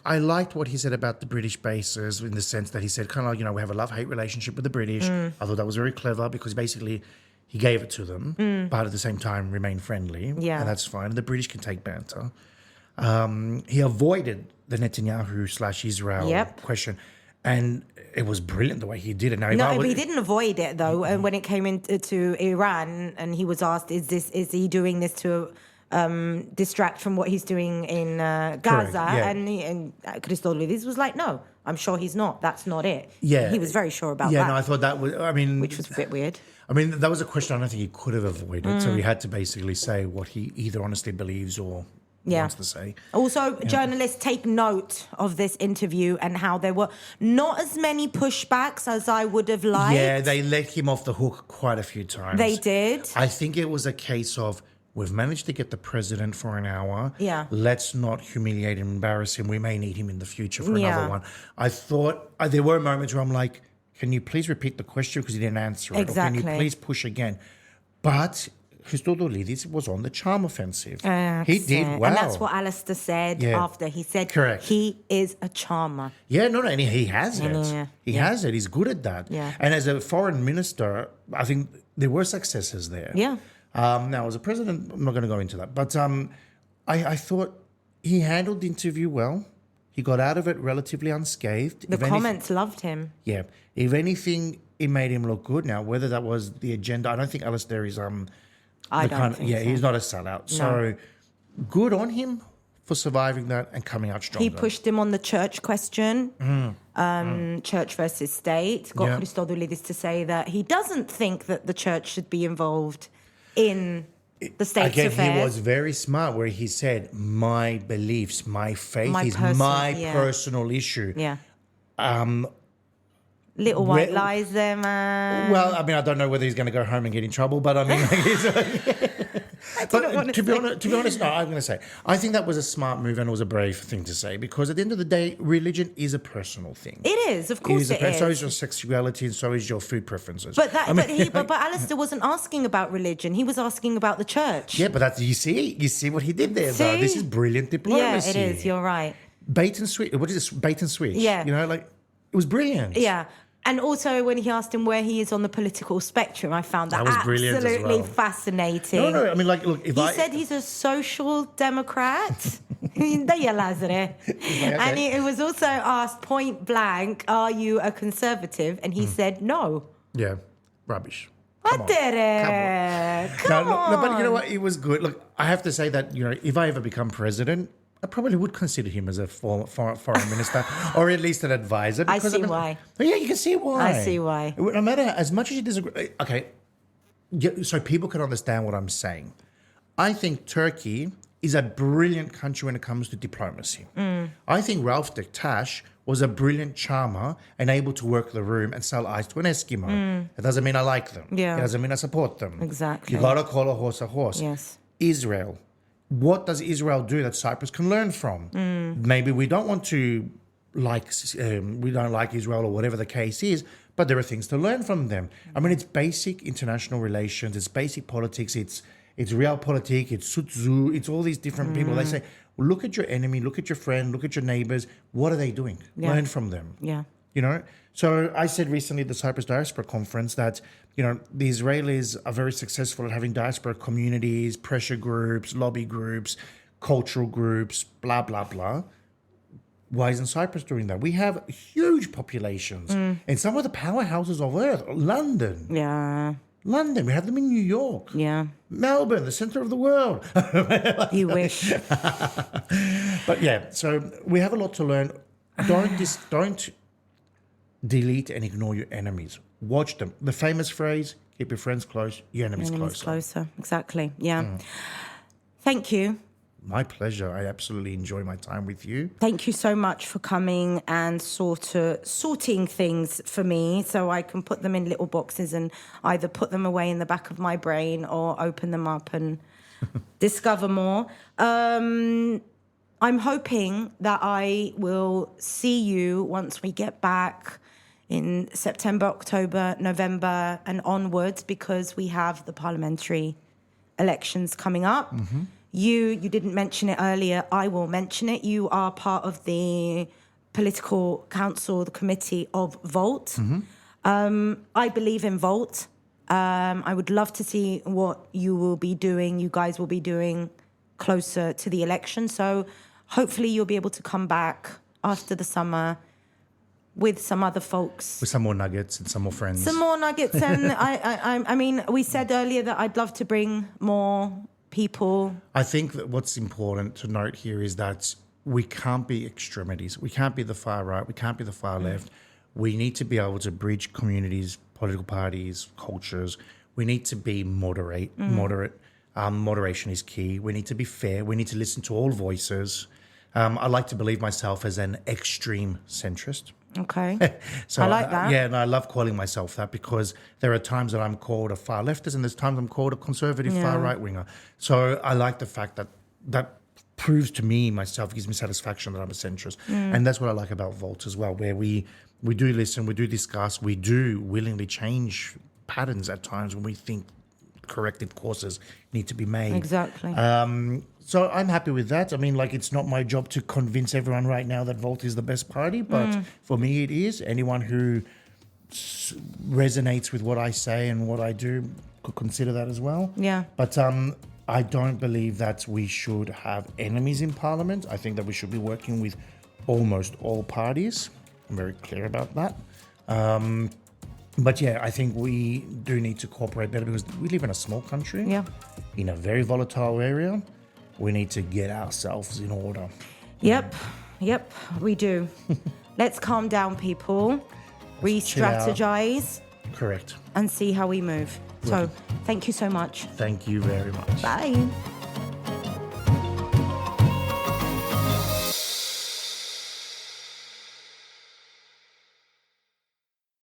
[SPEAKER 2] I liked what he said about the British bases in the sense that he said kind of like, we have a love-hate relationship with the British. I thought that was very clever because basically he gave it to them, but at the same time remain friendly. Yeah. And that's fine. And the British can take banter. He avoided the Netanyahu / Israel question. And it was brilliant the way he did it. Now,
[SPEAKER 1] but he didn't avoid it though. And when it came into Iran, and he was asked, "Is he doing this to distract from what he's doing in Gaza?"
[SPEAKER 2] Correct, yeah.
[SPEAKER 1] And Christodoulidis was like, "No, I'm sure he's not. That's not it."
[SPEAKER 2] Yeah,
[SPEAKER 1] he was very sure about that.
[SPEAKER 2] Yeah, no, I thought that was.
[SPEAKER 1] Which was a bit weird.
[SPEAKER 2] That was a question I don't think he could have avoided. So he had to basically say what he either honestly believes or wants to say.
[SPEAKER 1] Also, journalists take note of this interview and how there were not as many pushbacks as I would have liked.
[SPEAKER 2] Yeah, they let him off the hook quite a few times.
[SPEAKER 1] They did.
[SPEAKER 2] I think it was a case of, we've managed to get the president for an hour.
[SPEAKER 1] Yeah.
[SPEAKER 2] Let's not humiliate and embarrass him. We may need him in the future for another one. I thought there were moments where I'm like, can you please repeat the question because he didn't answer it?
[SPEAKER 1] Exactly.
[SPEAKER 2] Or can you please push again? But Christodoulidis was on the charm offensive. He did well.
[SPEAKER 1] And that's what Alistair said after. He said,
[SPEAKER 2] correct,
[SPEAKER 1] he is a charmer.
[SPEAKER 2] Yeah, no, and he has it.
[SPEAKER 1] Yeah.
[SPEAKER 2] He has it. He's good at that.
[SPEAKER 1] Yeah.
[SPEAKER 2] And as a foreign minister, I think there were successes there.
[SPEAKER 1] Yeah.
[SPEAKER 2] Now, as a president, I'm not going to go into that. But I thought he handled the interview well. He got out of it relatively unscathed.
[SPEAKER 1] The comments loved him.
[SPEAKER 2] Yeah. If anything, it made him look good. Now, whether that was the agenda, I don't think Alistair is...
[SPEAKER 1] I don't think so.
[SPEAKER 2] He's not a sellout. No. So good on him for surviving that and coming out stronger.
[SPEAKER 1] He pushed him on the church question, church versus state. Got Christodoulidis to say that he doesn't think that the church should be involved in the state's affairs.
[SPEAKER 2] He was very smart where he said, my beliefs, my faith is my personal issue.
[SPEAKER 1] Yeah. Little white lies there, man.
[SPEAKER 2] Well, I mean, I don't know whether he's going to go home and get in trouble, but I mean, to be honest, no, I'm going to say, I think that was a smart move and it was a brave thing to say, because at the end of the day, religion is a personal thing.
[SPEAKER 1] It is, of course it is.
[SPEAKER 2] So is your sexuality and so is your food preferences.
[SPEAKER 1] But Alistair wasn't asking about religion. He was asking about the church.
[SPEAKER 2] Yeah, but you see what he did there, though. This is brilliant diplomacy.
[SPEAKER 1] Yeah, it is. You're right.
[SPEAKER 2] Bait and switch. What is this? Bait and switch.
[SPEAKER 1] Yeah.
[SPEAKER 2] You know, like, it was brilliant.
[SPEAKER 1] Yeah. And also when he asked him where he is on the political spectrum, I found that absolutely fascinating.
[SPEAKER 2] No, I mean, like, look,
[SPEAKER 1] he said he's a social democrat. And it was also asked point blank, are you a conservative? And he said no.
[SPEAKER 2] Yeah, rubbish.
[SPEAKER 1] I did it. Come on.
[SPEAKER 2] No, but you know what? It was good. Look, I have to say that, you know, if I ever become president, I probably would consider him as a foreign minister, or at least an advisor.
[SPEAKER 1] I see why.
[SPEAKER 2] Yeah, you can see why.
[SPEAKER 1] I see why.
[SPEAKER 2] No matter, as much as you disagree. Okay, so people can understand what I'm saying. I think Turkey is a brilliant country when it comes to diplomacy. I think Ralph Denktash was a brilliant charmer and able to work the room and sell ice to an Eskimo. It doesn't mean I like them.
[SPEAKER 1] Yeah.
[SPEAKER 2] It doesn't mean I support them.
[SPEAKER 1] Exactly.
[SPEAKER 2] You got to call a horse a horse.
[SPEAKER 1] Yes.
[SPEAKER 2] Israel. What does Israel do that Cyprus can learn from? Maybe we don't want to we don't like Israel or whatever the case is, but there are things to learn from them. I mean, it's basic international relations, it's basic politics, it's realpolitik, it's sutzu, it's all these different people. They say, look at your enemy, look at your friend, look at your neighbors. What are they doing?
[SPEAKER 1] Yeah.
[SPEAKER 2] Learn from them.
[SPEAKER 1] Yeah.
[SPEAKER 2] You know? So I said recently at the Cyprus Diaspora Conference that, you know, the Israelis are very successful at having diaspora communities, pressure groups, lobby groups, cultural groups, blah, blah, blah. Why isn't Cyprus doing that? We have huge populations in some of the powerhouses of Earth. London.
[SPEAKER 1] Yeah.
[SPEAKER 2] London. We have them in New York.
[SPEAKER 1] Yeah.
[SPEAKER 2] Melbourne, the center of the world.
[SPEAKER 1] You wish.
[SPEAKER 2] But yeah, so we have a lot to learn. Don't delete and ignore your enemies. Watch them. The famous phrase, keep your friends close, your enemies closer.
[SPEAKER 1] Exactly. Yeah. Thank you.
[SPEAKER 2] My pleasure. I absolutely enjoy my time with you.
[SPEAKER 1] Thank you so much for coming and sorting things for me so I can put them in little boxes and either put them away in the back of my brain or open them up and discover more. I'm hoping that I will see you once we get back in September, October, November and onwards, because we have the parliamentary elections coming up. You didn't mention it earlier. I will mention it. You are part of the political council, the committee of Volt. I believe in Volt. I would love to see what you guys will be doing closer to the election. So hopefully you'll be able to come back after the summer with some other folks.
[SPEAKER 2] With some more nuggets and some more friends.
[SPEAKER 1] Some more nuggets. And I mean, we said earlier that I'd love to bring more people.
[SPEAKER 2] I think that what's important to note here is that we can't be extremities. We can't be the far right. We can't be the far left. We need to be able to bridge communities, political parties, cultures. We need to be moderate. Moderation is key. We need to be fair. We need to listen to all voices. I like to believe myself as an extreme centrist.
[SPEAKER 1] Okay.
[SPEAKER 2] So
[SPEAKER 1] I like that.
[SPEAKER 2] Yeah, and I love calling myself that because there are times that I'm called a far leftist and there's times I'm called a conservative far right winger. So I like the fact that proves to me, myself, gives me satisfaction that I'm a centrist. And that's what I like about Volt as well, where we do listen, we do discuss, we do willingly change patterns at times when we think corrective courses need to be made.
[SPEAKER 1] Exactly.
[SPEAKER 2] So I'm happy with that. I mean, like, it's not my job to convince everyone right now that Volt is the best party, but for me it is. Anyone who resonates with what I say and what I do could consider that as well.
[SPEAKER 1] Yeah.
[SPEAKER 2] But I don't believe that we should have enemies in Parliament. I think that we should be working with almost all parties. I'm very clear about that. But yeah, I think we do need to cooperate better because we live in a small country, in a very volatile area. We need to get ourselves in order.
[SPEAKER 1] Yep, we do. Let's calm down, people. Re-strategize.
[SPEAKER 2] Correct.
[SPEAKER 1] And see how we move. So, thank you so much.
[SPEAKER 2] Thank you very much.
[SPEAKER 1] Bye.